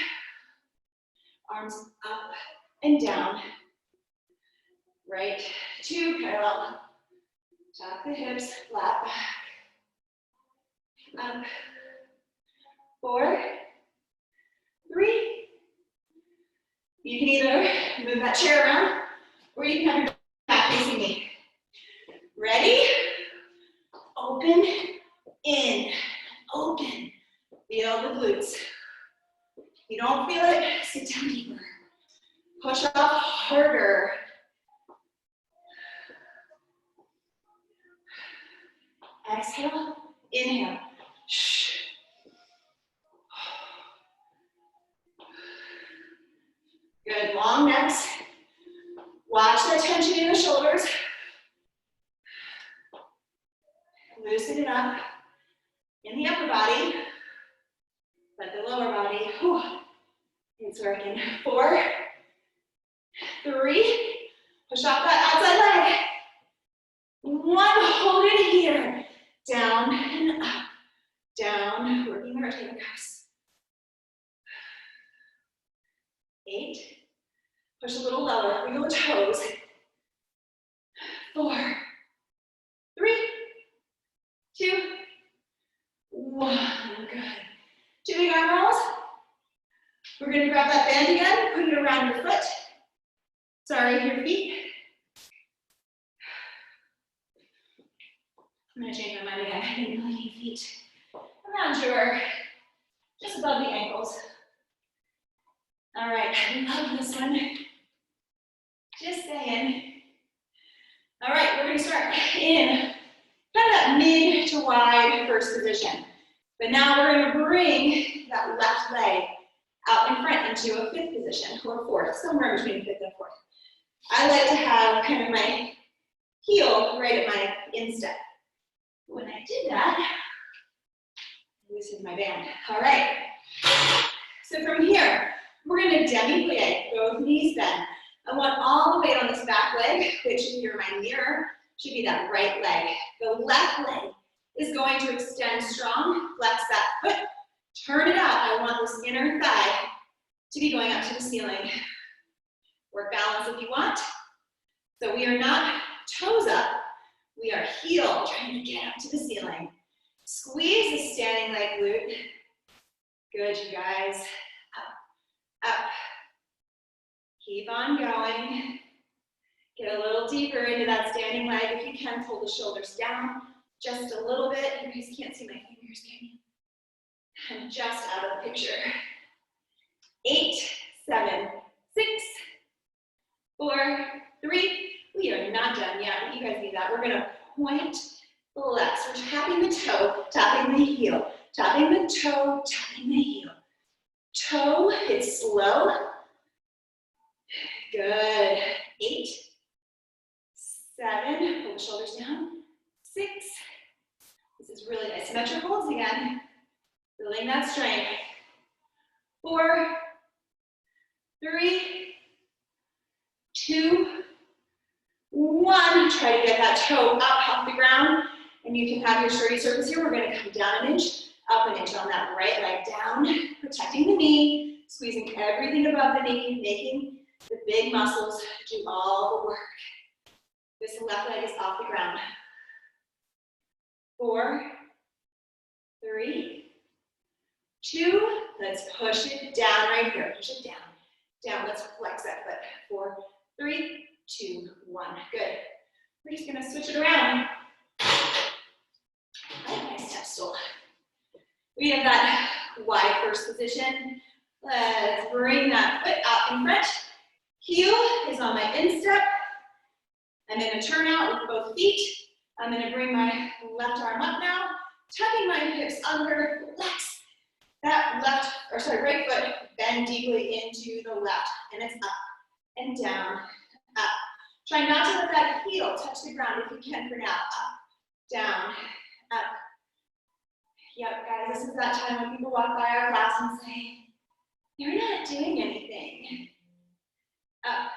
Arms up and down. Right, 2, parallel. Tuck the hips, flat back. Up. 4, 3. You can either move that chair around, or you can have your back facing me. Ready? Open, in, open. Feel the glutes. If you don't feel it, sit down deeper. Push up harder. Exhale, inhale. Good, long necks. Watch the tension in the shoulders. Loosen it up in the upper body, but the lower body, whew, it's working. 4, 3, push off that outside leg. 1, hold it here. Down and up. Down, working the rotator cuffs. 8, push a little lower, wiggle the toes. 4, 3, 2, 1, good. 2 big arm rolls. We're gonna grab that band again, put it around your foot. Sorry, your feet. I'm gonna change my mind again. I didn't really need feet around your, just above the ankles. All right, I love this one. Just saying. All right, we're gonna start in kind of that mid to wide first position. But now we're gonna bring that left leg out in front into a 5th position, or 4th, somewhere between 5th and 4th. I like to have kind of my heel right at my instep. When I did that, I loosened my band. All right. So from here, we're going to demi-plie, both knees bend. I want all the weight on this back leg, which if you're my mirror, should be that right leg. The left leg is going to extend strong, flex that foot, turn it out. I want this inner thigh to be going up to the ceiling. Work balance if you want. So we are not toes up, we are heel, trying to get up to the ceiling. Squeeze the standing leg glute. Good, you guys. Up, up. Keep on going. Get a little deeper into that standing leg. If you can, pull the shoulders down just a little bit. You guys can't see my fingers, can you? I'm just out of the picture. 8, 7, 6, 4, 3. We are not done yet, but you guys need that. We're gonna point the legs. We're tapping the toe, tapping the heel, tapping the toe, tapping the heel. Toe, it's slow. Good. 8, 7, pull the shoulders down. 6, this is really isometric holds again. Building that strength. 4, 3, 2, 1. Try to get that toe up off the ground, and you can have your sturdy surface here. We're going to come down an inch, up an inch on that right leg down, protecting the knee, squeezing everything above the knee, making the big muscles do all the work. This left leg is off the ground. 4, 3, 2. Let's push it down right here. Push it down. Down. Let's flex that foot. 4, 3, 2, 1. Good. We're just going to switch it around. I like my step stool. We have that wide first position. Let's bring that foot out in front. Heel is on my instep. I'm going to turn out with both feet. I'm going to bring my left arm up now, tucking my hips under, flex that right foot, bend deeply into the left, and it's up and down, up. Try not to let that heel touch the ground if you can for now. Up, down, up. Yep, guys, this is that time when people walk by our class and say, "You're not doing anything." Up,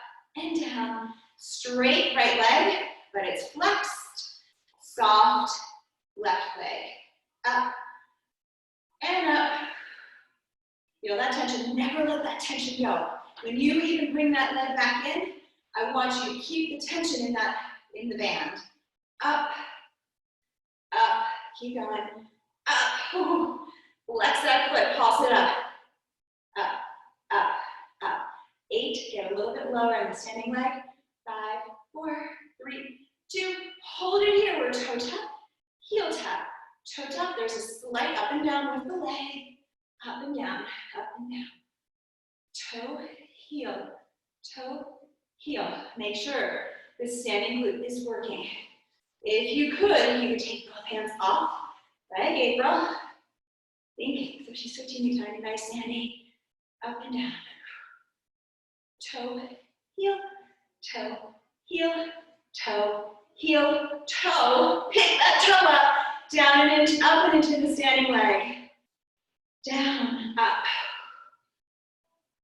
Straight right leg, but it's flexed. Soft left leg. Up and up. Feel that tension. Never let that tension go. When you even bring that leg back in, I want you to keep the tension in the band. Up, up, keep going. Up, ooh. Flex that foot, pulse it up. Up, up, up. 8, get a little bit lower in the standing leg. 5, 4, 3, 2, hold it here. We're toe tap, heel tap. Toe tap, there's a slight up and down with the leg. Up and down, up and down. Toe, heel, toe, heel. Make sure the standing glute is working. If you could take both hands off, right, April? Think, so she's switching to tiny, nice standing. Up and down. Toe, heel, toe, heel, toe, heel, toe. Pick that toe up, down and into, up and into the standing leg. Down, up,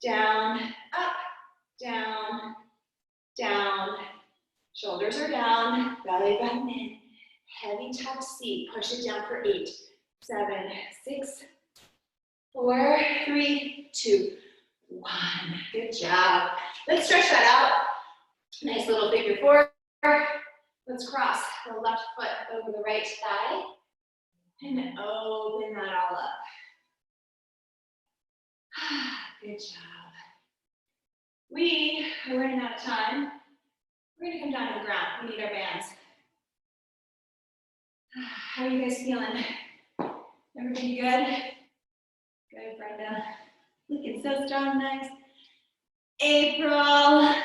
down, up, down, down. Shoulders are down, belly button in. Heavy tuck seat, push it down for 8, 7, 6, 4, 3, 2, 1. Good job. Let's stretch that out. Nice little figure 4. Let's cross the left foot over the right thigh and open that all up. Good job. We are running out of time. We're gonna come down to the ground. We need our bands. How are you guys feeling? Everybody good? Good, Brenda. Looking so strong, nice. April.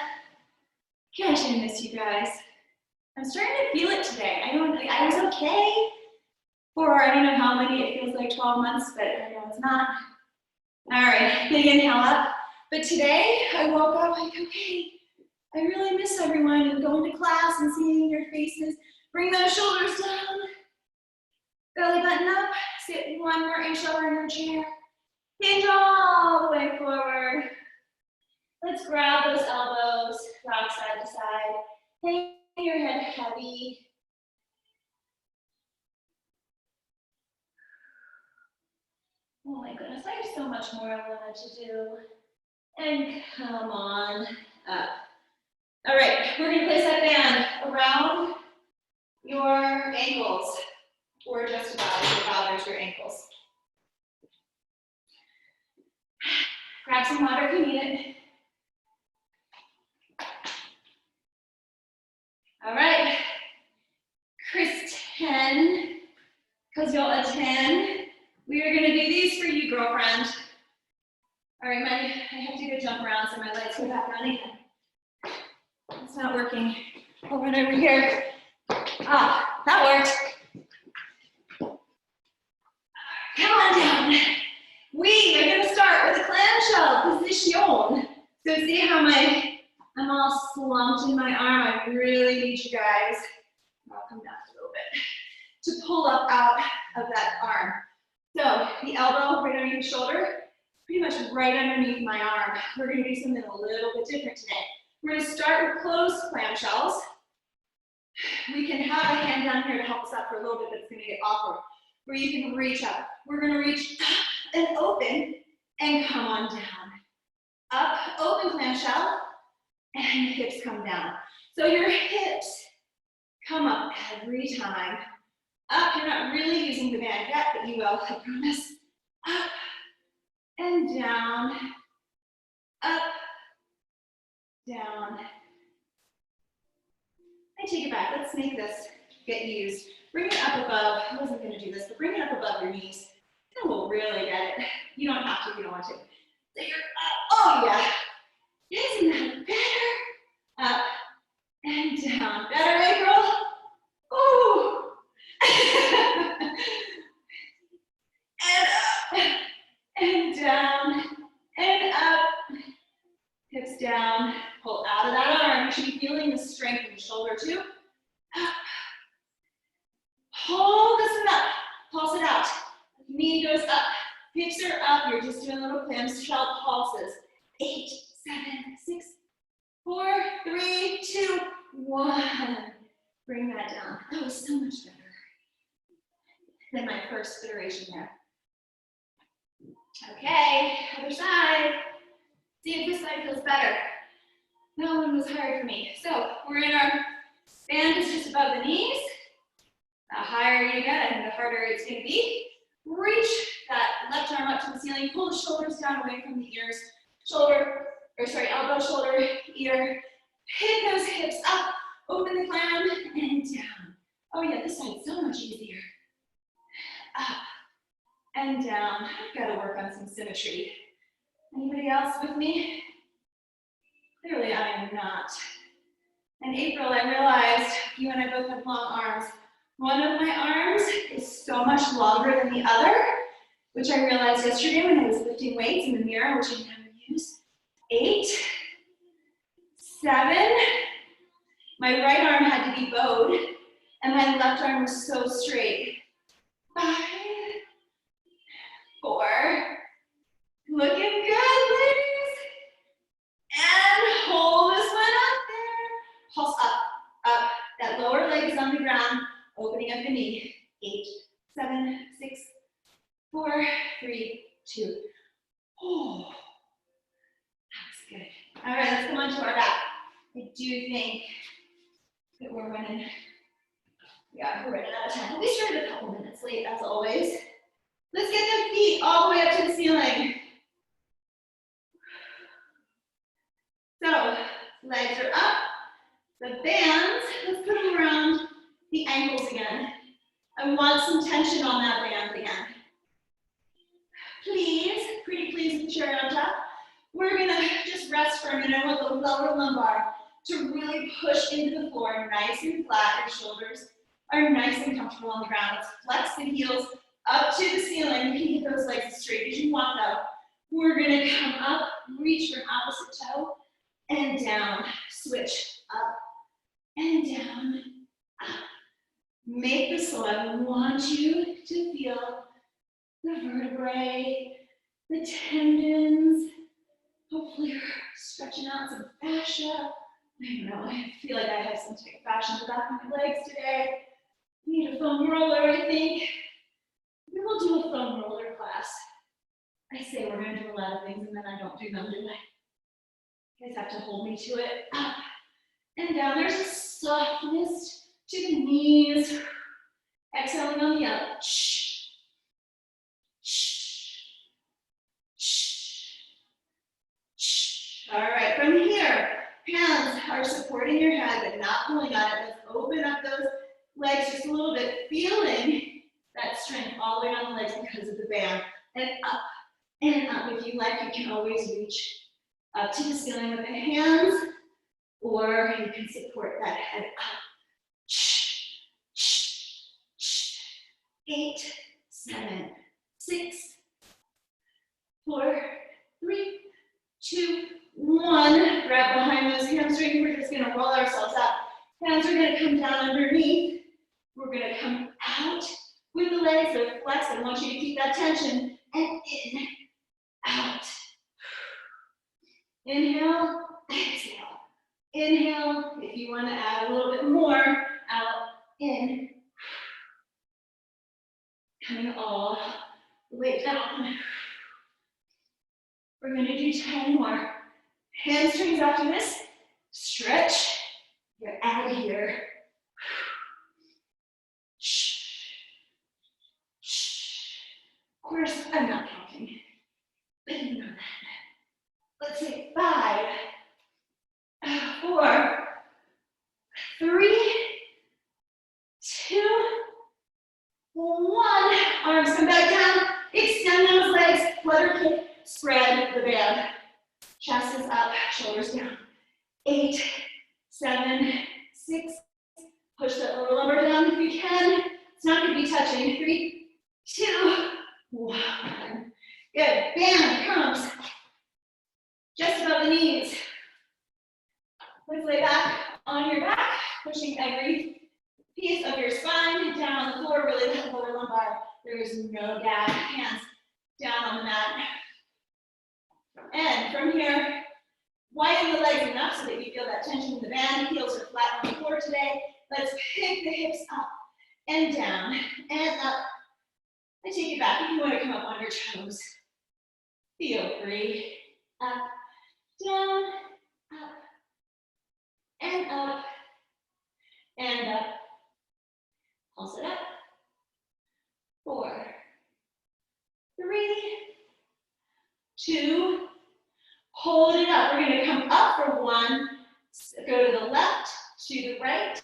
Gosh, I miss you guys. I'm starting to feel it today. I was okay for, I don't know how many, it feels like 12 months, but I know it's not. All right, big inhale up. But today, I woke up like, okay, I really miss everyone and going to class and seeing your faces. Bring those shoulders down. Belly button up. Sit 1 more inch lower in your chair. Hinge all the way forward. Let's grab those elbows, rock side to side. Hang your head heavy. Oh my goodness, I have so much more I wanted to do. And come on up. All right, we're gonna place that band around your ankles, or just about if it bothers your ankles. Grab some water if you need it. All right, Kristen, because you'll attend, we are gonna do these for you, girlfriend. All right, I have to go jump around so my legs go back on again. It's not working. I'll run over here. Ah, that worked. Come on down. We are going to start with a clamshell position. So see how I'm all slumped in my arm. I really need you guys, I'll come down a little bit, to pull up out of that arm. So the elbow right underneath the shoulder, pretty much right underneath my arm. We're going to do something a little bit different today. We're going to start with closed clamshells. We can have a hand down here to help us out for a little bit, but it's going to get awkward. Where you can reach up. We're going to reach up and open and come on down. Up, open clamshell, and hips come down. So your hips come up every time. Up, you're not really using the band yet, but you will, I promise. Up and down. Up, down. I take it back. Let's make this get used. Bring it up above. I wasn't going to do this, but bring it up above your knees. And we'll really get it. You don't have to if you don't want to. So you're up. Oh, yeah. Isn't that better? Up and down. Better, April? Ooh. And up and down and up. Hips down. Pull out of that arm. You should be feeling the strength in the shoulder too. Up. Hold this one up. Pulse it out. Knee goes up. Hips are up. You're just doing little clamshell pulses. 8, 7, 6, 4, 3, 2, 1. Bring that down. That was so much better than my first iteration there. Okay, other side. See if this side feels better. That one was hard for me. So we're in our band is just above the knees. The higher you get, I think the harder it's going to be. Reach that left arm up to the ceiling. Pull the shoulders down away from the ears. Elbow, shoulder, ear. Hit those hips up. Open the clam and down. Oh yeah, this side's so much easier. Up and down. I've got to work on some symmetry. Anybody else with me? Clearly I am not. In April, I realized you and I both have long arms. One of my arms is so much longer than the other, which I realized yesterday when I was lifting weights in the mirror, which I never use. 8, 7. My right arm had to be bowed, and my left arm was so straight. 5, 4. Looking good, ladies. And hold this one up there. Pulse up, up. That lower leg is on the ground, opening up the knee. 8, 7, 6, 4, 3, 2. Oh, that was good. All right, let's come on to our back. I do think that we're running out of time. We started a couple minutes late, as always. Let's get the feet all the way up to the ceiling. So, legs are up. The bands, let's put them around the ankles again. I want some tension on that band again. Please, pretty please with the chair on top. We're gonna just rest for a minute. I want the lower lumbar to really push into the floor, nice and flat. Your shoulders are nice and comfortable on the ground. Let's flex the heels up to the ceiling. You can get those legs as straight as you want though. We're gonna come up, reach for an opposite toe, and down. Switch up and down, up. Make this slow. I want you to feel the vertebrae, the tendons. Hopefully you're stretching out some fascia. I don't know, I feel like I have some type of fascia in the back of my legs today. Need a foam roller, I think. We will do a foam roller class. I say we're going to do a lot of things and then I don't do them, do I? You guys have to hold me to it. Up and down. There's a softness to the knees. Exhaling on the out. Shh. Shh. Shh. Shh. All right, from here, hands are supporting your head but not pulling on it. Let's open up those legs just a little bit, feeling that strength all the way down the legs because of the band. And up and up. If you like, you can always reach up to the ceiling with the hands, or you can support that head up. 8, 7, 6, 4, 3, 2, 1. Grab behind those hamstrings. We're just going to roll ourselves up. Hands are going to come down underneath. We're going to come out with the legs that are flexed. I want you to keep that tension. And in, out. Inhale, exhale. Inhale, if you want to add a little bit more, out, in. Coming all the way down. We're going to do 10 more. Hamstrings after this. Stretch. Get out of here. Of course, I'm not counting. But you know that. Let's say 5, 4, 3, 2, 1. Arms come back down. Extend those legs. Flutter kick. Spread the band. Chest is up. Shoulders down. 8, 7, 6. Push that lower lumbar down if you can. It's not going to be touching. 3, 2, 1. Good. Band comes just above the knees. Let's lay back on your back, pushing every piece of your spine down on the floor. Really that lower lumbar. There is no gap. Hands down on the mat. And from here, Widen the legs enough so that you feel that tension in the band. Heels are flat on the floor today. Let's pick the hips up and down and up. And take it back. If you want to come up on your toes, feel free. Up, down, up, and up, and up. Pulse it up. 4, 3, 2, hold it up. We're going to come up for 1, go to the left, to the right,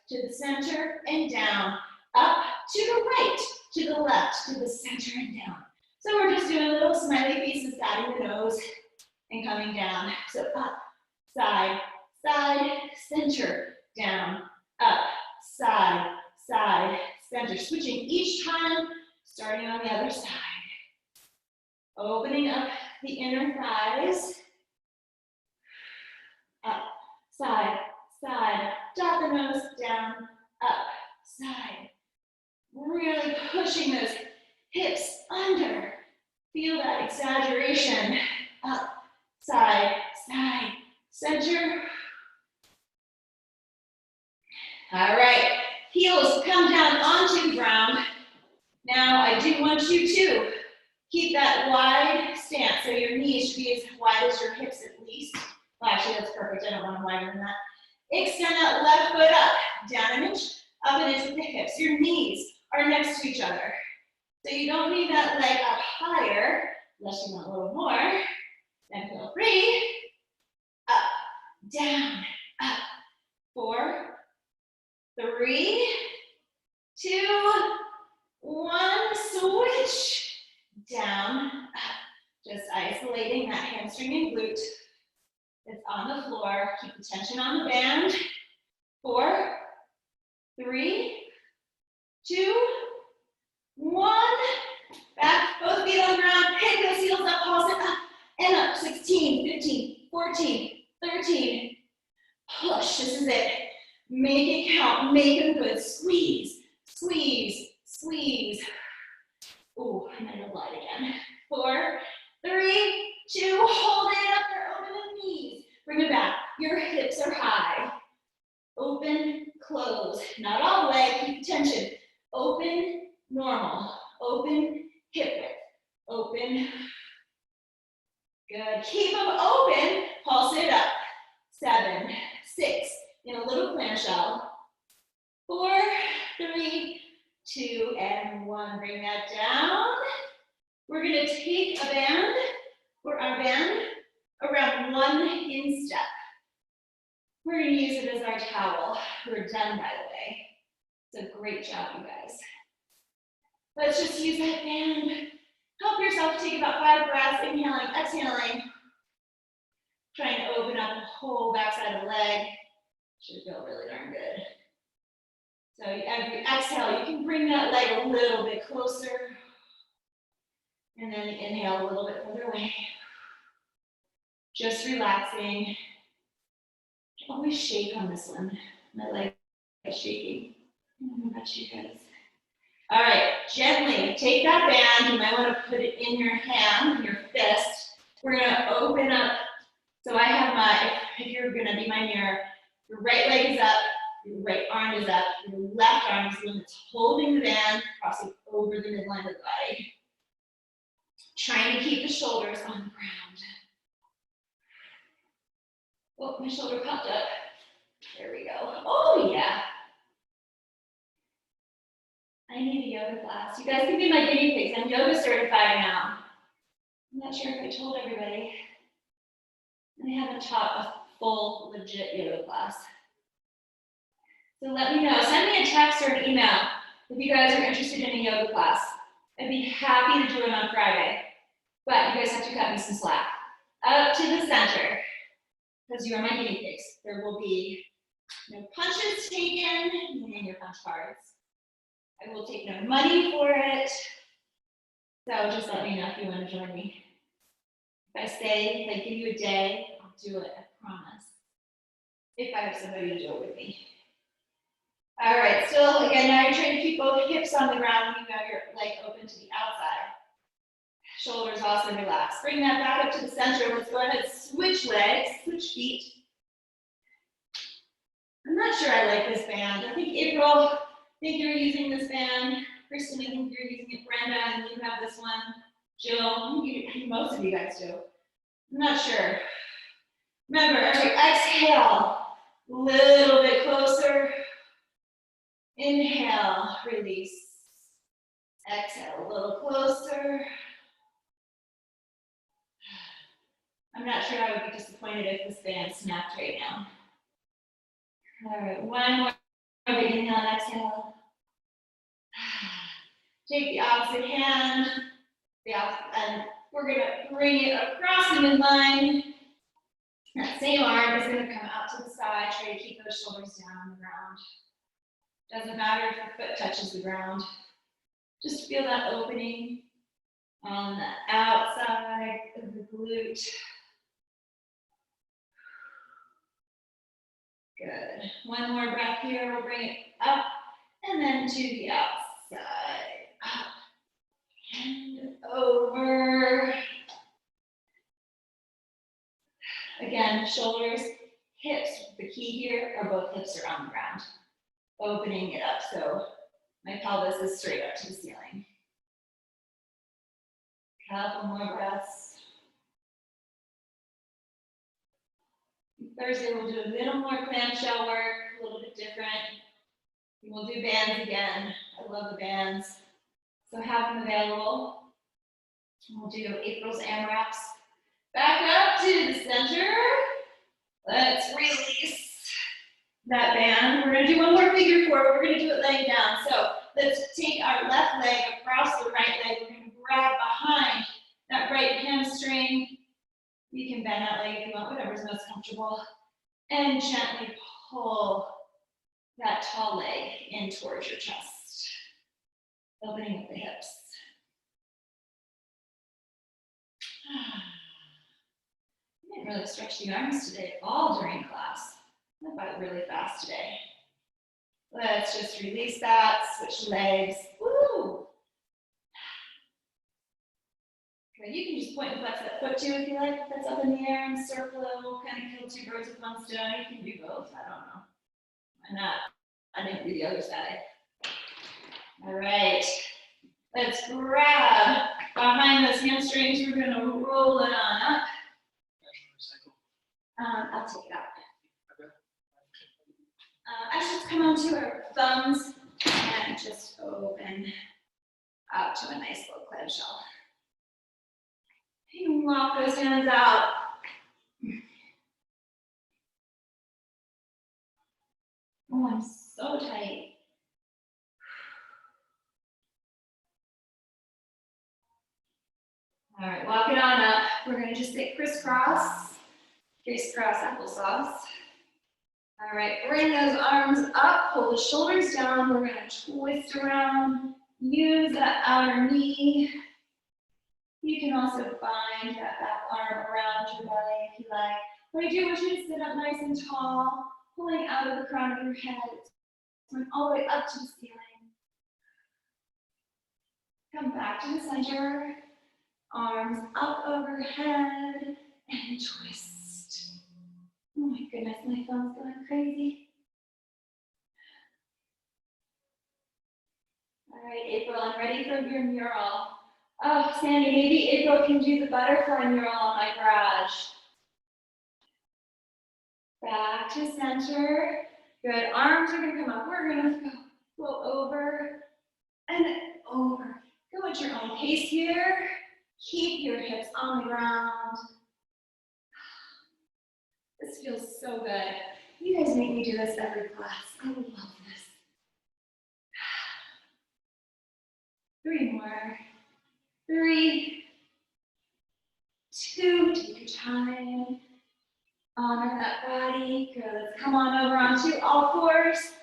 to the center, and down. Up, to the right, to the left, to the center, and down. So we're just doing a little smiley faces, patting the nose, and coming down. So up, side, side, center, down, up, side, side, center. Switching each time, starting on the other side. Opening up the inner thighs. Up, side, side, dot the nose, down, up, side. Really pushing those hips under. Feel that exaggeration. Up, side, side, center. All right, heels come down onto the ground. Now I do want you to keep that wide stance, so your knees should be as wide as your hips at least. Well, actually, that's perfect. I don't want them wider than that. Extend that left foot up, down an inch, up and into the hips. Your knees are next to each other. So you don't need that leg up higher, unless you want a little more. Then feel free. Up, down, up. 4, 3, 2, 1. Switch. Down, up. Just isolating that hamstring and glute. It's on the floor. Keep the tension on the band. 4, 3, 2, 1. Back, both feet on the ground. Pick those heels up, pulse it up and up. 16, 15, 14, 13. Push, this is it. Make it count, make them good. Squeeze, squeeze, squeeze. Ooh, I'm gonna glide again. 4, 3, 2, hold it up there, open the knees. Bring it back, your hips are high. Open, close, not all the way, keep tension. Open, normal, open, hip width, open. Good, keep them open, pulse it up. 7, 6, in a little clamshell. 4, 3, 2, and 1. Bring that down. We're going to take a band, or our band, around 1 instep. We're going to use it as our towel. We're done, by the way. It's a great job, you guys. Let's just use that band. Help yourself take about 5 breaths, inhaling, exhaling. Trying to open up the whole backside of the leg. Should feel really darn good. So every exhale, you can bring that leg a little bit closer. And then inhale a little bit further away. Just relaxing. Always shake on this one. My leg is shaking. I don't know about you guys. All right, gently take that band. You might want to put it in your hand, in your fist. We're going to open up. So I have my, if you're going to be my mirror, your right leg is up, your right arm is up, your left arm is the one that's holding the band, crossing over the midline of the body. Trying to keep the shoulders on the ground. Oh, my shoulder popped up. There we go. Oh, yeah. I need a yoga class. You guys can be my guinea pigs. I'm yoga certified now. I'm not sure if I told everybody. I haven't taught a full, legit yoga class. So let me know. Send me a text or an email if you guys are interested in a yoga class. I'd be happy to do it on Friday. But you guys have to cut me some slack. Up to the center, because you are my guinea pigs. There will be no punches taken in your punch cards. I will take no money for it. So just let me know if you want to join me. If I say, if I give you a day, I'll do it, I promise. If I have somebody to do it with me. All right, still, again, now you're trying to keep both hips on the ground when you have your leg open to the outside. Shoulders also relaxed. Bring that back up to the center. Let's go ahead, switch legs, switch feet. I'm not sure I like this band. I think April, I think you're using this band. Kristen, I think you're using it. Brenda, and you have this one. Jill, most of you guys do. I'm not sure. Remember, every exhale, a little bit closer. Inhale, release. Exhale, a little closer. I'm not sure I would be disappointed if this band snapped right now. All right, one more big inhale and exhale. Take the opposite hand, and we're gonna bring it across the midline. That same arm is gonna come out to the side. Try to keep those shoulders down on the ground. Doesn't matter if your foot touches the ground. Just feel that opening on the outside of the glute. Good. One more breath here. We'll bring it up and then to the outside. Up and over. Again, shoulders, hips. The key here are both hips are on the ground. Opening it up so my pelvis is straight up to the ceiling. Couple more breaths. Thursday we'll do a little more clamshell work, a little bit different. We'll do bands again. I love the bands. So have them available. We'll do April's AMRAPs. Back up to the center. Let's release that band. We're gonna do one more figure four, but we're gonna do it laying down. So let's take our left leg across the right leg. We're gonna grab behind that right hamstring. You can bend that leg if you want, whatever's most comfortable. And gently pull that tall leg in towards your chest. Opening up the hips. I didn't really stretch the arms today at all during class. I went really fast today. Let's just release that, switch legs. Woo! Good. You can just point and flex that foot too if you like. If that's up in the air and circle it, we'll kind of kill two birds with one stone. You can do both. I don't know. Why not? I didn't do the other side. All right. Let's grab behind those hamstrings. We're going to roll it on up. I'll take it out. Actually, come onto our thumbs and just open out to a nice little clamshell. You can walk those hands out. Oh, I'm so tight. All right, walk it on up. We're gonna just sit crisscross applesauce. All right, bring those arms up, pull the shoulders down. We're gonna twist around, use that outer knee. You can also find that back arm around your belly if you like. But I do want you to sit up nice and tall, pulling out of the crown of your head, going all the way up to the ceiling. Come back to the center, arms up overhead, and twist. Oh my goodness, my phone's going crazy. All right, April, I'm ready for your mural. Oh, Sandy, maybe April can do the butterfly mural on my garage. Back to center. Good, arms are gonna come up. We're gonna go over and over. Go at your own pace here. Keep your hips on the ground. This feels so good. You guys make me do this every class. I love this. 3 more. 3, 2, take your time. Honor that body. Good, let's come on over onto all fours.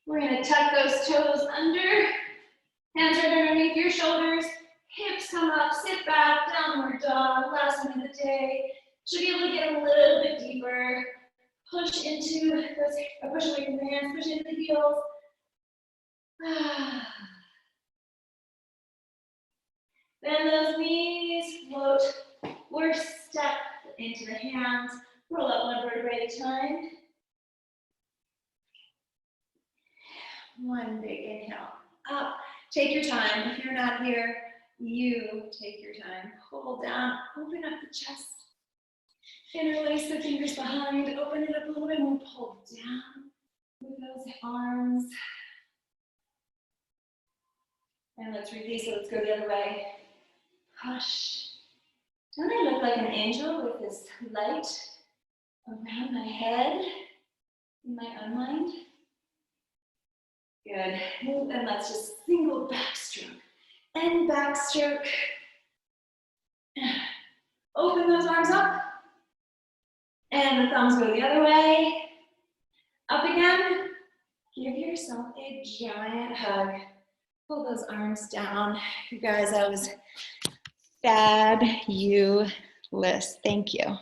We're gonna tuck those toes under. Hands right underneath your shoulders. Hips come up, sit back, downward dog. Last one of the day. Should be able to get a little bit deeper. Push into those, push away from the hands, push into the heels. Bend those knees, float or step into the hands. Roll up one vertebrae at a time. One big inhale, up. Take your time. If you're not here, you take your time. Pull down, open up the chest. Interlace the fingers behind, open it up a little bit more, pull down with those arms. And let's release it, let's go the other way. Hush. Don't I look like an angel with this light around my head in my own mind? Good. And let's just single backstroke and backstroke. Open those arms up. And the thumbs go the other way. Up again. Give yourself a giant hug. Pull those arms down. You guys, that was fabulous. Thank you.